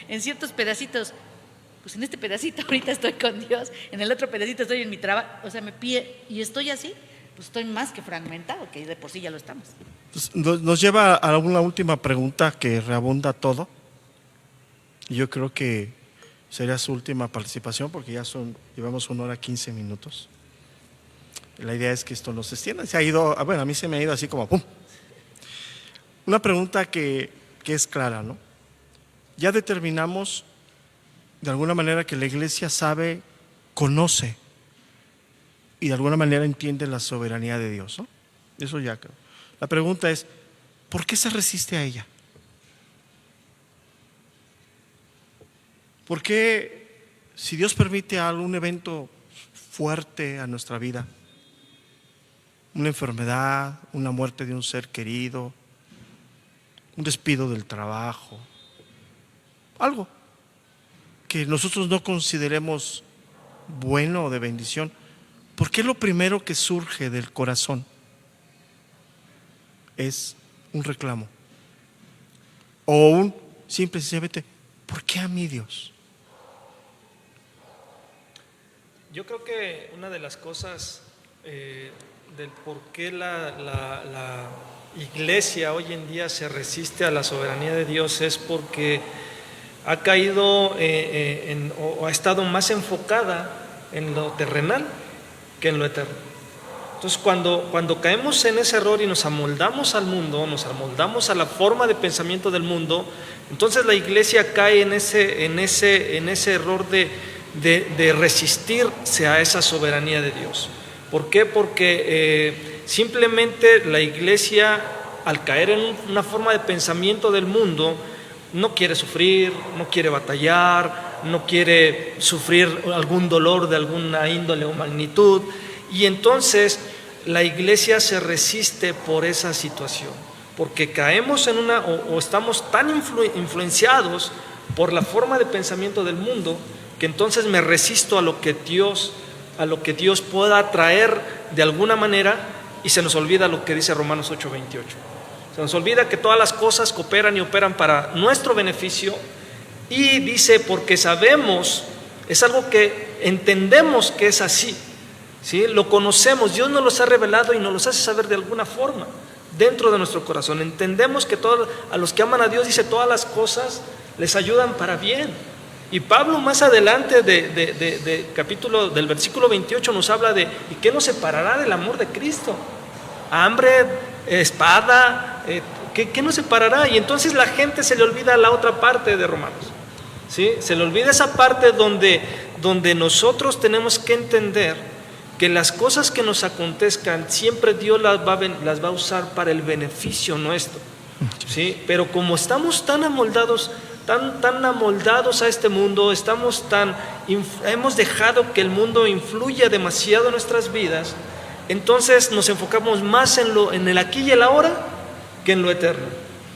en ciertos pedacitos, pues en este pedacito ahorita estoy con Dios, en el otro pedacito estoy en mi trabajo, o sea, me pide y estoy así, pues estoy más que fragmentado, que de por sí ya lo estamos. Pues nos lleva a una última pregunta que reabunda todo. Y yo creo que sería su última participación porque llevamos 1 hora 15 minutos. La idea es que esto no se extienda. A mí se me ha ido así como ¡pum! Una pregunta que es clara, ¿no? Ya determinamos de alguna manera que la iglesia sabe, conoce y de alguna manera entiende la soberanía de Dios, ¿no? Eso ya creo. La pregunta es, ¿por qué se resiste a ella? ¿Por qué, si Dios permite algún evento fuerte a nuestra vida, una enfermedad, una muerte de un ser querido, un despido del trabajo, algo que nosotros no consideremos bueno o de bendición, ¿por qué lo primero que surge del corazón es un reclamo? O un simple y sencillamente, ¿por qué a mí, Dios? Yo creo que una de las cosas del por qué la iglesia hoy en día se resiste a la soberanía de Dios es porque ha caído o ha estado más enfocada en lo terrenal que en lo eterno. Entonces cuando caemos en ese error y nos amoldamos al mundo, nos amoldamos a la forma de pensamiento del mundo, entonces la iglesia cae en ese error de resistirse a esa soberanía de Dios. ¿Por qué? Porque simplemente la iglesia, al caer en una forma de pensamiento del mundo, no quiere sufrir, no quiere batallar, no quiere sufrir algún dolor de alguna índole o magnitud, y entonces la iglesia se resiste por esa situación, porque caemos en o estamos tan influenciados por la forma de pensamiento del mundo, que entonces me resisto a lo que Dios pueda traer de alguna manera, y se nos olvida lo que dice Romanos 8:28. Se nos olvida que todas las cosas cooperan y operan para nuestro beneficio, y dice, porque sabemos, es algo que entendemos que es así, ¿sí? Lo conocemos, Dios nos los ha revelado y nos los hace saber de alguna forma dentro de nuestro corazón. Entendemos que a los que aman a Dios, dice, todas las cosas les ayudan para bien. Y Pablo más adelante del versículo 28 nos habla de ¿y qué nos separará del amor de Cristo? Hambre, espada, ¿qué nos separará? Y entonces la gente se le olvida la otra parte de Romanos, ¿sí? Se le olvida esa parte donde nosotros tenemos que entender que las cosas que nos acontezcan siempre Dios las va a usar para el beneficio nuestro, ¿sí? Pero como estamos tan amoldados a este mundo, hemos dejado que el mundo influya demasiado en nuestras vidas, entonces nos enfocamos más en el aquí y el ahora que en lo eterno.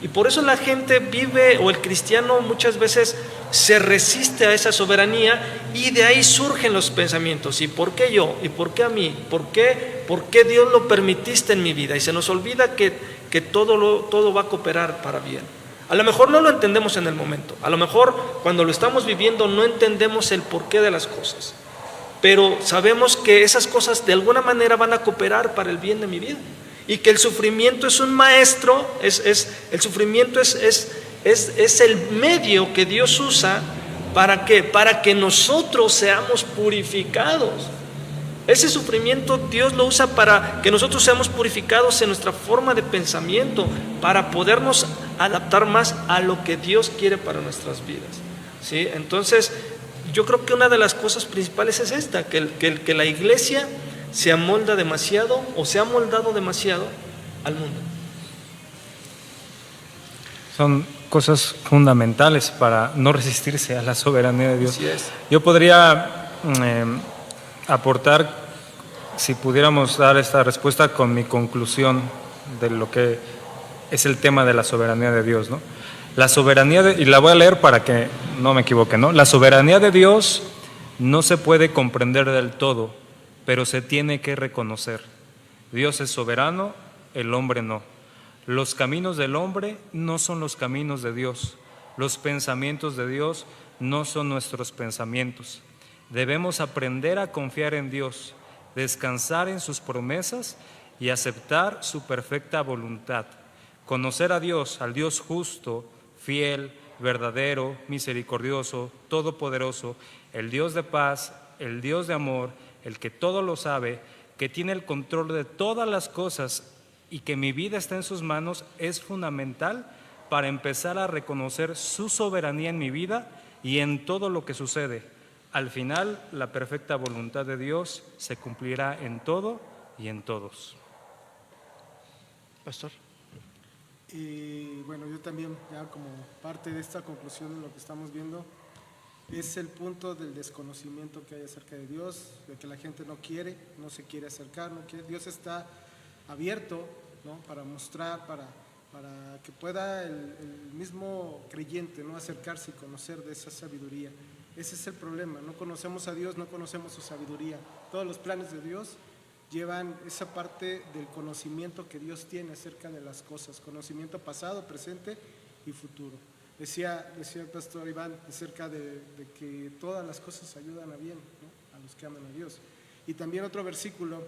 Y por eso la gente vive, o el cristiano muchas veces se resiste a esa soberanía, y de ahí surgen los pensamientos: ¿y por qué yo? ¿Y por qué a mí? ¿Por qué Dios lo permitiste en mi vida? Y se nos olvida que todo va a cooperar para bien. A lo mejor no lo entendemos en el momento, a lo mejor cuando lo estamos viviendo no entendemos el porqué de las cosas, pero sabemos que esas cosas de alguna manera van a cooperar para el bien de mi vida, y que el sufrimiento es un maestro, el sufrimiento es el medio que Dios usa para que nosotros seamos purificados. Ese sufrimiento Dios lo usa para que nosotros seamos purificados en nuestra forma de pensamiento, para podernos adaptar más a lo que Dios quiere para nuestras vidas, ¿sí? Entonces, yo creo que una de las cosas principales es esta, que la iglesia se amolda demasiado, o se ha amoldado demasiado al mundo. Son cosas fundamentales para no resistirse a la soberanía de Dios. Así es. Yo podría aportar, si pudiéramos dar esta respuesta con mi conclusión de lo que es el tema de la soberanía de Dios, ¿no? La soberanía y la voy a leer para que no me equivoque, ¿no? La soberanía de Dios no se puede comprender del todo, pero se tiene que reconocer. Dios es soberano, el hombre no. Los caminos del hombre no son los caminos de Dios. Los pensamientos de Dios no son nuestros pensamientos. Debemos aprender a confiar en Dios, descansar en sus promesas y aceptar su perfecta voluntad. Conocer a Dios, al Dios justo, fiel, verdadero, misericordioso, todopoderoso, el Dios de paz, el Dios de amor, el que todo lo sabe, que tiene el control de todas las cosas y que mi vida está en sus manos, es fundamental para empezar a reconocer su soberanía en mi vida y en todo lo que sucede. Al final, la perfecta voluntad de Dios se cumplirá en todo y en todos. Pastor. Y bueno, yo también, ya como parte de esta conclusión de lo que estamos viendo, es el punto del desconocimiento que hay acerca de Dios, de que la gente no se quiere acercar, no quiere. Dios está abierto, ¿no?, para mostrar, para que pueda el mismo creyente, ¿no?, acercarse y conocer de esa sabiduría. Ese es el problema, no conocemos a Dios, no conocemos su sabiduría. Todos los planes de Dios llevan esa parte del conocimiento que Dios tiene acerca de las cosas, conocimiento pasado, presente y futuro. Decía el pastor Iván acerca de que todas las cosas ayudan a bien, ¿no?, a los que aman a Dios. Y también otro versículo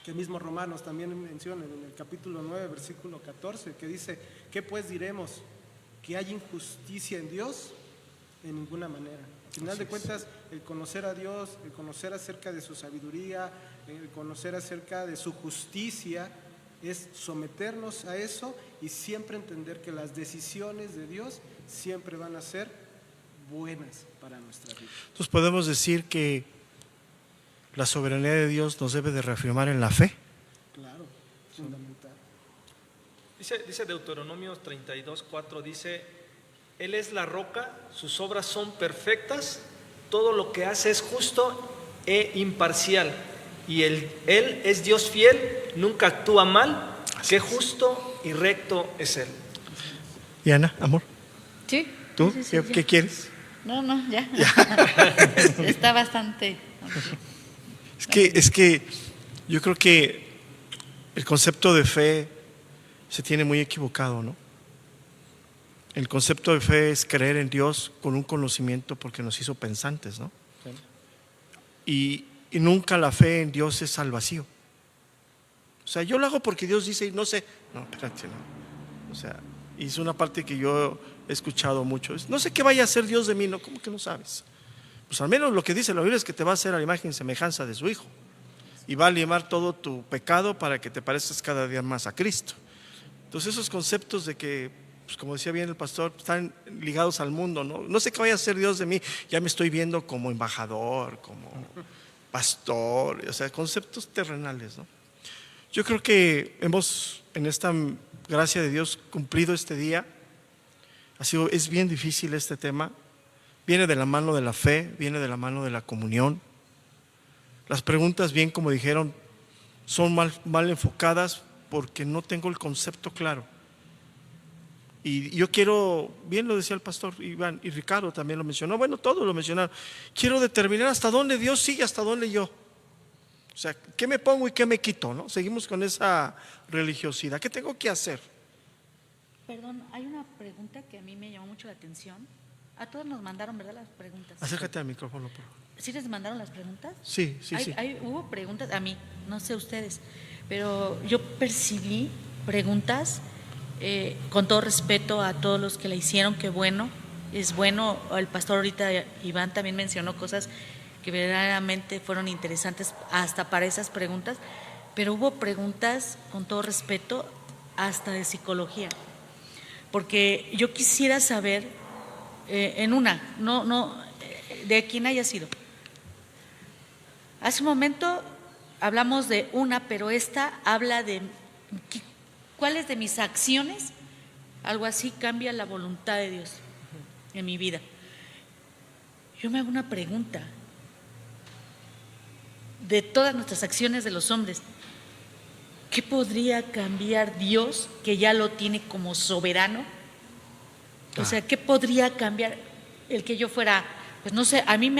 que mismo Romanos también menciona en el capítulo 9, versículo 14, que dice: ¿qué pues diremos? ¿Que hay injusticia en Dios? En ninguna manera. Al final de cuentas, el conocer a Dios, el conocer acerca de su sabiduría, el conocer acerca de su justicia, es someternos a eso y siempre entender que las decisiones de Dios siempre van a ser buenas para nuestra vida. Entonces podemos decir que la soberanía de Dios nos debe de reafirmar en la fe. Claro, fundamental. Dice Deuteronomio 32:4, dice: Él es la roca, sus obras son perfectas, todo lo que hace es justo e imparcial. Y él es Dios fiel, nunca actúa mal, qué justo y recto es Él. ¿Y Ana, amor? Sí. ¿Tú? Sí, ya. ¿Qué quieres? No, ya. Está bastante. Es que yo creo que el concepto de fe se tiene muy equivocado, ¿no? El concepto de fe es creer en Dios con un conocimiento porque nos hizo pensantes, ¿no? Sí. Y nunca la fe en Dios es al vacío. O sea, yo lo hago porque Dios dice y no sé. No, espérate, no. O sea, y es una parte que yo he escuchado mucho. No sé qué vaya a hacer Dios de mí, ¿no? ¿Cómo que no sabes? Pues al menos lo que dice la Biblia es que te va a hacer a la imagen y semejanza de su Hijo. Y va a limar todo tu pecado para que te parezcas cada día más a Cristo. Entonces esos conceptos de que, pues como decía bien el pastor, están ligados al mundo, ¿no? No sé qué vaya a hacer Dios de mí, ya me estoy viendo como embajador, como pastor, o sea, conceptos terrenales, ¿no? Yo creo que hemos, en esta gracia de Dios, cumplido este día. Es bien difícil este tema, viene de la mano de la fe, viene de la mano de la comunión. Las preguntas, bien como dijeron, son mal enfocadas porque no tengo el concepto claro. Y yo quiero, bien lo decía el pastor Iván, y Ricardo también lo mencionó, bueno, todos lo mencionaron, quiero determinar hasta dónde Dios sí y hasta dónde yo. O sea, ¿qué me pongo y qué me quito, no? Seguimos con esa religiosidad. ¿Qué tengo que hacer? Perdón, hay una pregunta que a mí me llamó mucho la atención. A todos nos mandaron, ¿verdad?, las preguntas. Acércate al micrófono, por favor. ¿Sí les mandaron las preguntas? Sí. Hubo preguntas, a mí, no sé ustedes, pero yo percibí preguntas con todo respeto a todos los que la hicieron, que bueno, es bueno. El pastor ahorita, Iván, también mencionó cosas que verdaderamente fueron interesantes hasta para esas preguntas, pero hubo preguntas con todo respeto hasta de psicología, porque yo quisiera saber de quién haya sido. Hace un momento hablamos de una, pero esta habla de cuáles de mis acciones, algo así, cambia la voluntad de Dios en mi vida. Yo me hago una pregunta: de todas nuestras acciones de los hombres, ¿qué podría cambiar Dios, que ya lo tiene como soberano? O sea, ¿qué podría cambiar el que yo fuera, pues no sé, a mí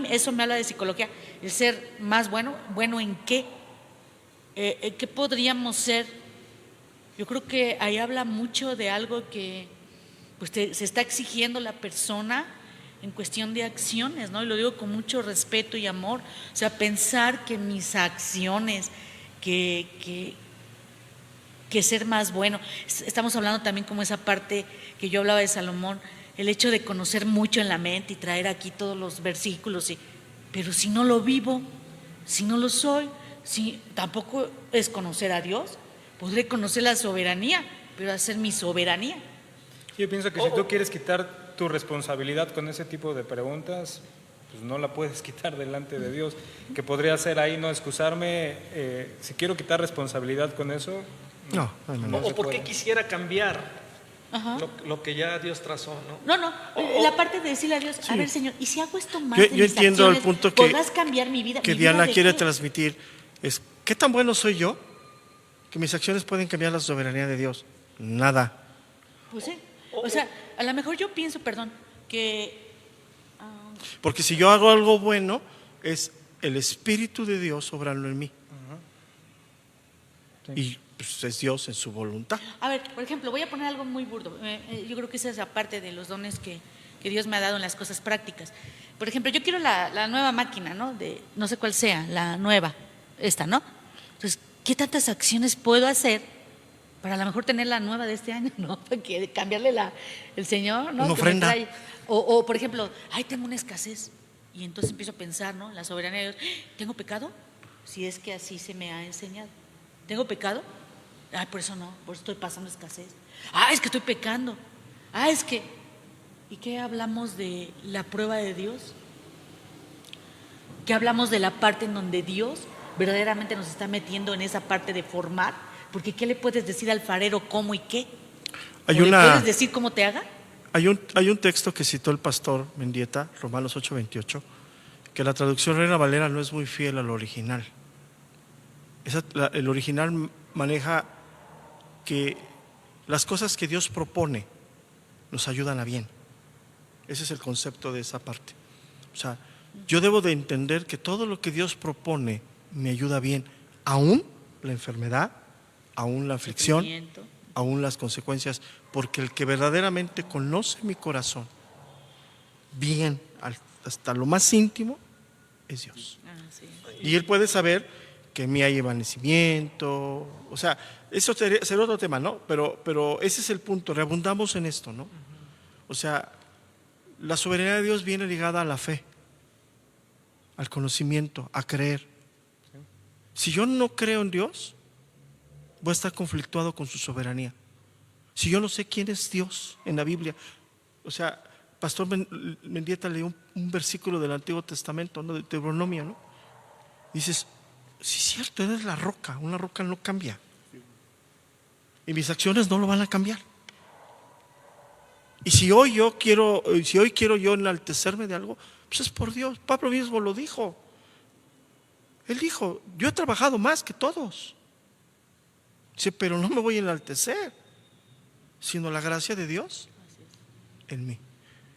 eso me habla de psicología, el ser más bueno en qué? ¿Qué podríamos ser? Yo creo que ahí habla mucho de algo que pues se está exigiendo la persona en cuestión de acciones, ¿no? Y lo digo con mucho respeto y amor. O sea, pensar que mis acciones, que ser más bueno. Estamos hablando también como esa parte que yo hablaba de Salomón, el hecho de conocer mucho en la mente y traer aquí todos los versículos, pero si no lo vivo, si no lo soy, si tampoco es conocer a Dios. Podré conocer la soberanía, pero hacer mi soberanía. Yo pienso que si tú quieres quitar tu responsabilidad con ese tipo de preguntas, pues no la puedes quitar delante de Dios. Que podría ser ahí no excusarme, si quiero quitar responsabilidad con eso, No, no, no, no. O por qué quisiera cambiar Ajá. lo que ya Dios trazó, ¿no? No, la parte de decirle a Dios, a ver, Señor, ¿y si hago esto más Yo de mis entiendo el acciones, punto podrás cambiar mi vida? que ¿Mi vida Diana de quiere qué? transmitir. Es, ¿qué tan bueno soy yo que mis acciones pueden cambiar la soberanía de Dios? Nada. Pues sí. O sea, a lo mejor yo pienso, perdón, que Porque si yo hago algo bueno, es el Espíritu de Dios obrando en mí. Sí. Y pues, es Dios en su voluntad. a ver, por ejemplo, voy a poner algo muy burdo. Yo creo que esa es la parte de los dones que Dios me ha dado en las cosas prácticas. Por ejemplo, yo quiero la nueva máquina, ¿no? De no sé cuál sea, la nueva, esta, ¿no? Entonces, ¿qué tantas acciones puedo hacer para a lo mejor tener la nueva de este año, ¿no? Que cambiarle el Señor, ¿no? Una Que me ofrenda. trae. O, por ejemplo, ay, tengo una escasez. Y entonces empiezo a pensar, ¿no? La soberanía de Dios. ¿Tengo pecado? Si es que así se me ha enseñado. ¿Tengo pecado? Ay, por eso no, por eso estoy pasando escasez. Ah, es que estoy pecando. Ah, es que... ¿Y qué hablamos de la prueba de Dios? ¿Qué hablamos de la parte en donde Dios verdaderamente nos está metiendo en esa parte de formar? Porque ¿qué le puedes decir al farero cómo y qué? Hay ¿O le una- puedes decir cómo te haga? Hay un texto que citó el pastor Mendieta, Romanos 8:28, que la traducción Reina Valera no es muy fiel al original. El original maneja que las cosas que Dios propone nos ayudan a bien. Ese es el concepto de esa parte. O sea, yo debo de entender que todo lo que Dios propone me ayuda bien, aún la enfermedad, aún la aflicción, Sufrimiento. aún las consecuencias, porque el que verdaderamente conoce mi corazón bien, hasta lo más íntimo, es Dios. Ah, sí. Y Él puede saber que en mí hay evanecimiento, o sea, eso sería otro tema, ¿no? Pero ese es el punto, reabundamos en esto, ¿no? O sea, la soberanía de Dios viene ligada a la fe, al conocimiento, a creer. Si yo no creo en Dios, voy a estar conflictuado con su soberanía. Si yo no sé quién es Dios en la Biblia, o sea, Pastor Mendieta leyó un versículo del Antiguo Testamento, ¿no? De Deuteronomio, ¿no? Dices, sí es cierto, eres la roca, una roca no cambia. Y mis acciones no lo van a cambiar. Y si hoy quiero yo enaltecerme de algo, pues es por Dios. Pablo mismo lo dijo. Él dijo, yo he trabajado más que todos. Dice, pero no me voy a enaltecer, sino la gracia de Dios en mí.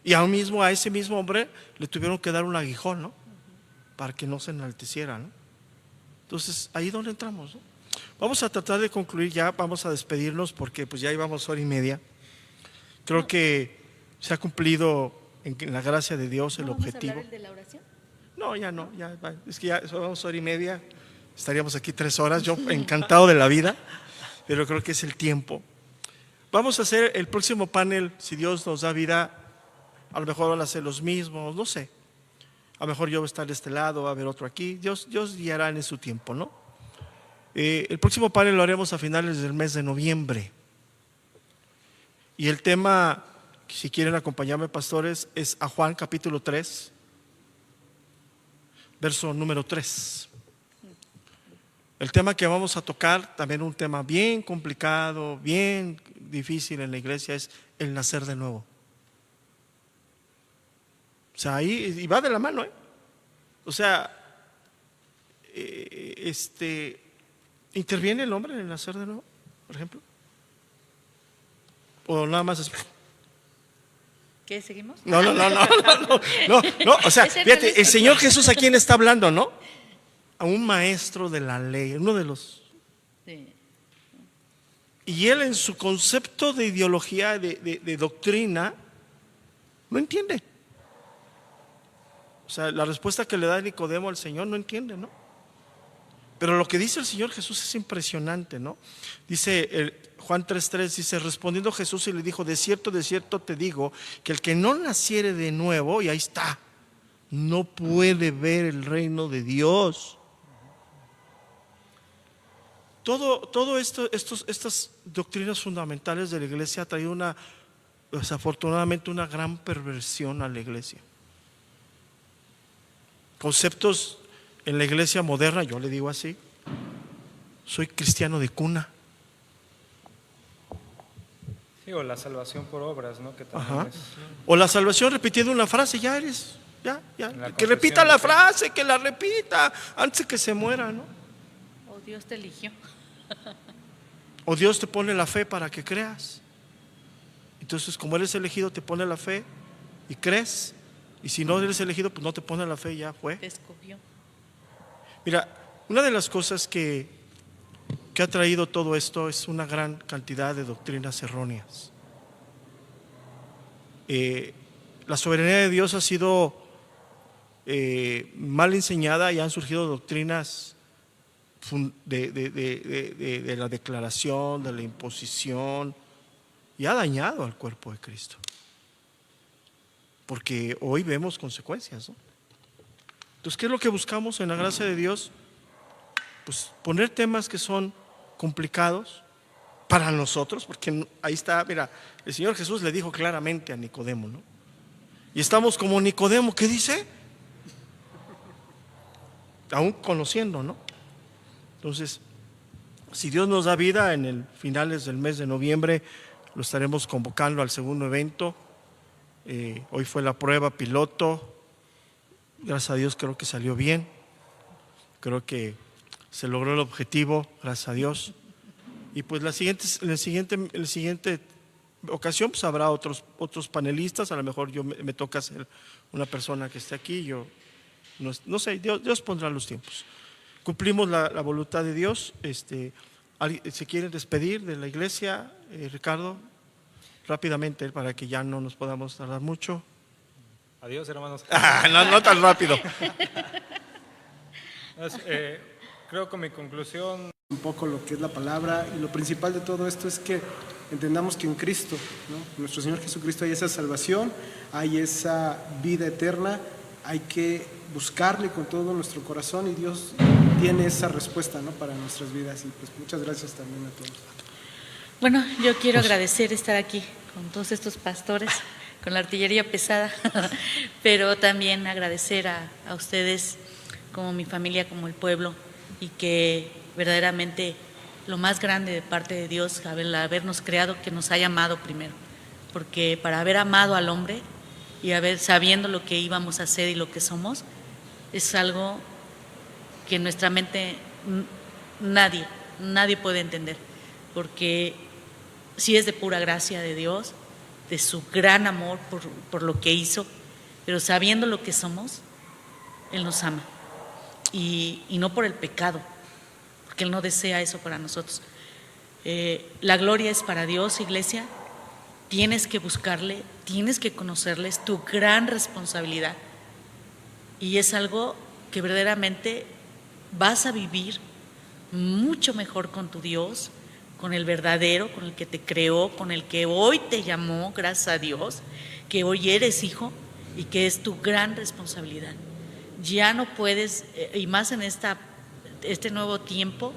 Y aún mismo a ese mismo hombre le tuvieron que dar un aguijón, ¿no? Para que no se enalteciera, ¿no? Entonces, ahí es donde entramos, ¿no? Vamos a tratar de concluir ya, vamos a despedirnos porque pues ya íbamos 1:30. Creo que se ha cumplido en la gracia de Dios el ¿No vamos a objetivo. hablar el de la oración? No, ya no, ya, es que ya vamos 1:30, estaríamos aquí 3 horas, yo encantado de la vida, pero creo que es el tiempo. Vamos a hacer el próximo panel, si Dios nos da vida, a lo mejor van a ser los mismos, no sé. A lo mejor yo voy a estar de este lado, va a haber otro aquí, Dios guiará en su tiempo, ¿no? El próximo panel lo haremos a finales del mes de noviembre. Y el tema, si quieren acompañarme, pastores, es a Juan capítulo 3, verso número 3. El tema que vamos a tocar, también un tema bien complicado, bien difícil en la iglesia, es el nacer de nuevo. O sea, ahí y va de la mano, ¿eh? O sea, ¿interviene el hombre en el nacer de nuevo, por ejemplo? O nada más es... ¿Qué, seguimos? No, o sea, Ese no fíjate, es- el Señor Jesús, ¿a quién está hablando, no? A un maestro de la ley, uno de los... Sí. Y él en su concepto de ideología, de doctrina, no entiende. O sea, la respuesta que le da Nicodemo al Señor no entiende, ¿no? Pero lo que dice el Señor Jesús es impresionante, ¿no? Dice Juan 3:3, dice, respondiendo Jesús y le dijo, de cierto te digo, que el que no naciere de nuevo, y ahí está, no puede ver el reino de Dios. Todo estas doctrinas fundamentales de la iglesia ha traído desafortunadamente una gran perversión a la iglesia. Conceptos en la iglesia moderna, yo le digo así, soy cristiano de cuna. Sí, o la salvación por obras, ¿no? Que también Ajá. es O la salvación repitiendo una frase, ya eres, ya. La Que confesión repita de la fe. frase, que la repita antes de que se muera, ¿no? Oh, Dios te eligió. O Dios te pone la fe para que creas. Entonces, como eres elegido, te pone la fe y crees. Y si no eres elegido, pues no te pone la fe y ya fue. Te escogió. Mira, una de las cosas que ha traído todo esto es una gran cantidad de doctrinas erróneas. La soberanía de Dios ha sido mal enseñada y han surgido doctrinas de la declaración, de la imposición, y ha dañado al cuerpo de Cristo. Porque hoy vemos consecuencias, ¿no? Entonces, ¿qué es lo que buscamos en la gracia de Dios? Pues poner temas que son complicados para nosotros, porque ahí está, mira, el Señor Jesús le dijo claramente a Nicodemo, ¿no? Y estamos como Nicodemo, ¿qué dice? Aún conociendo, ¿no? Entonces, si Dios nos da vida, en el finales del mes de noviembre lo estaremos convocando al segundo evento. Hoy fue la prueba piloto. Gracias a Dios creo que salió bien. Creo que se logró el objetivo, gracias a Dios. Y pues en la siguiente ocasión pues habrá otros panelistas. A lo mejor me toca ser una persona que esté aquí. Yo no sé, Dios pondrá los tiempos. Cumplimos la voluntad de Dios. ¿Se quieren despedir de la iglesia, Ricardo? Rápidamente, para que ya no nos podamos tardar mucho. Adiós, hermanos. No tan rápido. Creo que mi conclusión, Un poco lo que es la palabra, y lo principal de todo esto es que entendamos que en Cristo, ¿no? Nuestro Señor Jesucristo, hay esa salvación, hay esa vida eterna, hay que buscarle con todo nuestro corazón y Dios tiene esa respuesta, ¿no? Para nuestras vidas. Y pues muchas gracias también a todos. Bueno, yo quiero agradecer estar aquí con todos estos pastores, con la artillería pesada, pero también agradecer a ustedes como mi familia, como el pueblo, y que verdaderamente lo más grande de parte de Dios, habernos creado, que nos haya amado primero, porque para haber amado al hombre y sabiendo lo que íbamos a hacer y lo que somos, es algo que en nuestra mente nadie puede entender, porque sí es de pura gracia de Dios, de su gran amor por lo que hizo, pero sabiendo lo que somos, Él nos ama, y no por el pecado, porque Él no desea eso para nosotros. La gloria es para Dios, iglesia. Tienes que buscarle, tienes que conocerle, es tu gran responsabilidad, y es algo que verdaderamente vas a vivir mucho mejor con tu Dios, con el verdadero, con el que te creó, con el que hoy te llamó, gracias a Dios, que hoy eres hijo y que es tu gran responsabilidad. Ya no puedes, y más en este nuevo tiempo,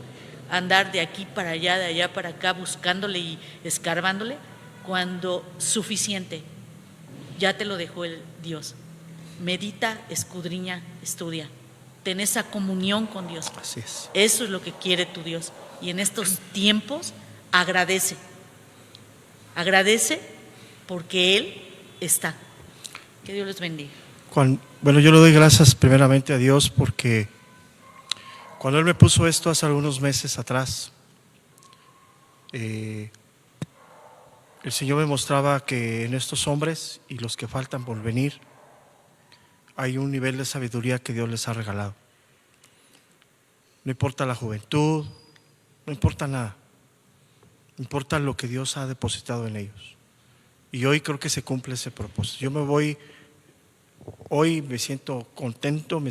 andar de aquí para allá, de allá para acá, buscándole y escarbándole, cuando suficiente ya te lo dejó el Dios. Medita, escudriña, estudia. Ten esa comunión con Dios. Así es. Eso es lo que quiere tu Dios. Y en estos tiempos, agradece. Agradece porque Él está. Que Dios les bendiga. Bueno, yo le doy gracias primeramente a Dios porque cuando Él me puso esto hace algunos meses atrás, el Señor me mostraba que en estos hombres y los que faltan por venir hay un nivel de sabiduría que Dios les ha regalado. No importa la juventud, no importa nada, importa lo que Dios ha depositado en ellos. Y hoy creo que se cumple ese propósito. Yo me voy, hoy me siento contento,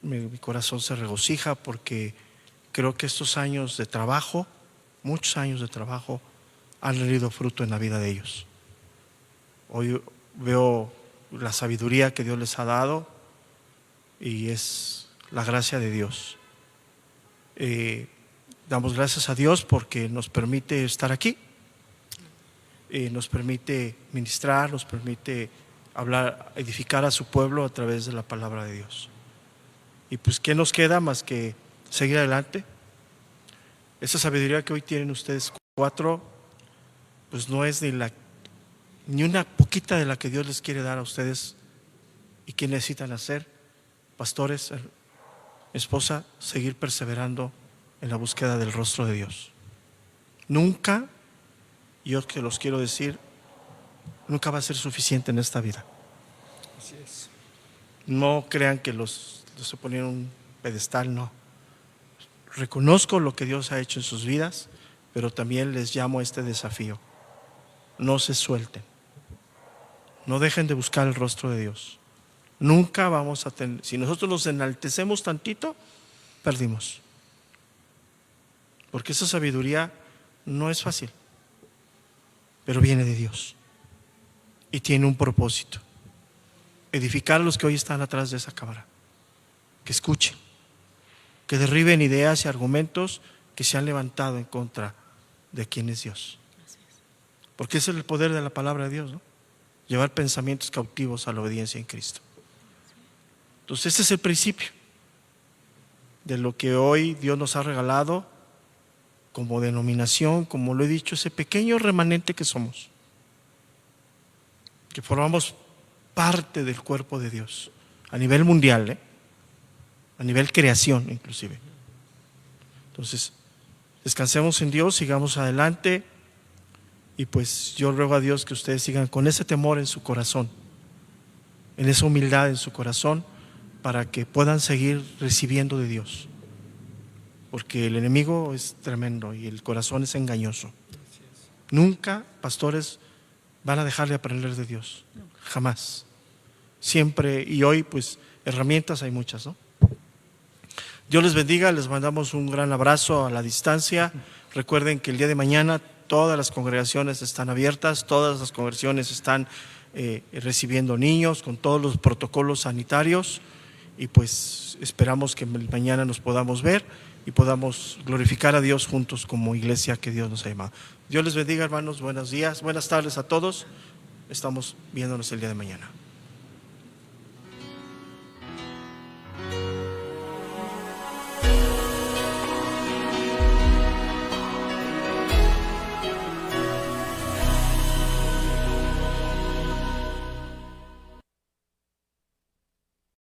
mi corazón se regocija porque creo que estos años de trabajo, muchos años de trabajo, han rendido fruto en la vida de ellos. Hoy veo la sabiduría que Dios les ha dado y es la gracia de Dios. Damos gracias a Dios porque nos permite estar aquí, nos permite ministrar, nos permite hablar, edificar a su pueblo a través de la palabra de Dios. Y pues, ¿qué nos queda más que seguir adelante? Esa sabiduría que hoy tienen ustedes cuatro, pues no es ni una poquita de la que Dios les quiere dar a ustedes. ¿Y qué necesitan hacer? Pastores, esposa, seguir perseverando en la búsqueda del rostro de Dios. Nunca, yo que los quiero decir, nunca va a ser suficiente en esta vida. Así es. No crean que los se ponen en un pedestal, no. Reconozco lo que Dios ha hecho en sus vidas, pero también les llamo a este desafío. No se suelten. No dejen de buscar el rostro de Dios. Nunca vamos a tener, si nosotros nos enaltecemos tantito, perdimos. Porque esa sabiduría no es fácil, pero viene de Dios y tiene un propósito: edificar a los que hoy están atrás de esa cámara, que escuchen, que derriben ideas y argumentos que se han levantado en contra de quién es Dios. Porque ese es el poder de la palabra de Dios, ¿no? Llevar pensamientos cautivos a la obediencia en Cristo. Entonces este es el principio de lo que hoy Dios nos ha regalado como denominación, como lo he dicho, ese pequeño remanente que somos, que formamos parte del cuerpo de Dios a nivel mundial, a nivel creación inclusive. Entonces descansemos en Dios, sigamos adelante, y pues yo ruego a Dios que ustedes sigan con ese temor en su corazón, en esa humildad en su corazón, para que puedan seguir recibiendo de Dios, porque el enemigo es tremendo y el corazón es engañoso. Nunca, pastores, van a dejar de aprender de Dios, jamás, siempre. Y hoy pues herramientas hay muchas, ¿no? Dios les bendiga, les mandamos un gran abrazo a la distancia. Recuerden que el día de mañana todas las congregaciones están abiertas, todas las congregaciones están recibiendo niños con todos los protocolos sanitarios, y pues esperamos que mañana nos podamos ver y podamos glorificar a Dios juntos como iglesia que Dios nos ha llamado. Dios les bendiga, hermanos, buenos días, buenas tardes a todos. Estamos viéndonos el día de mañana.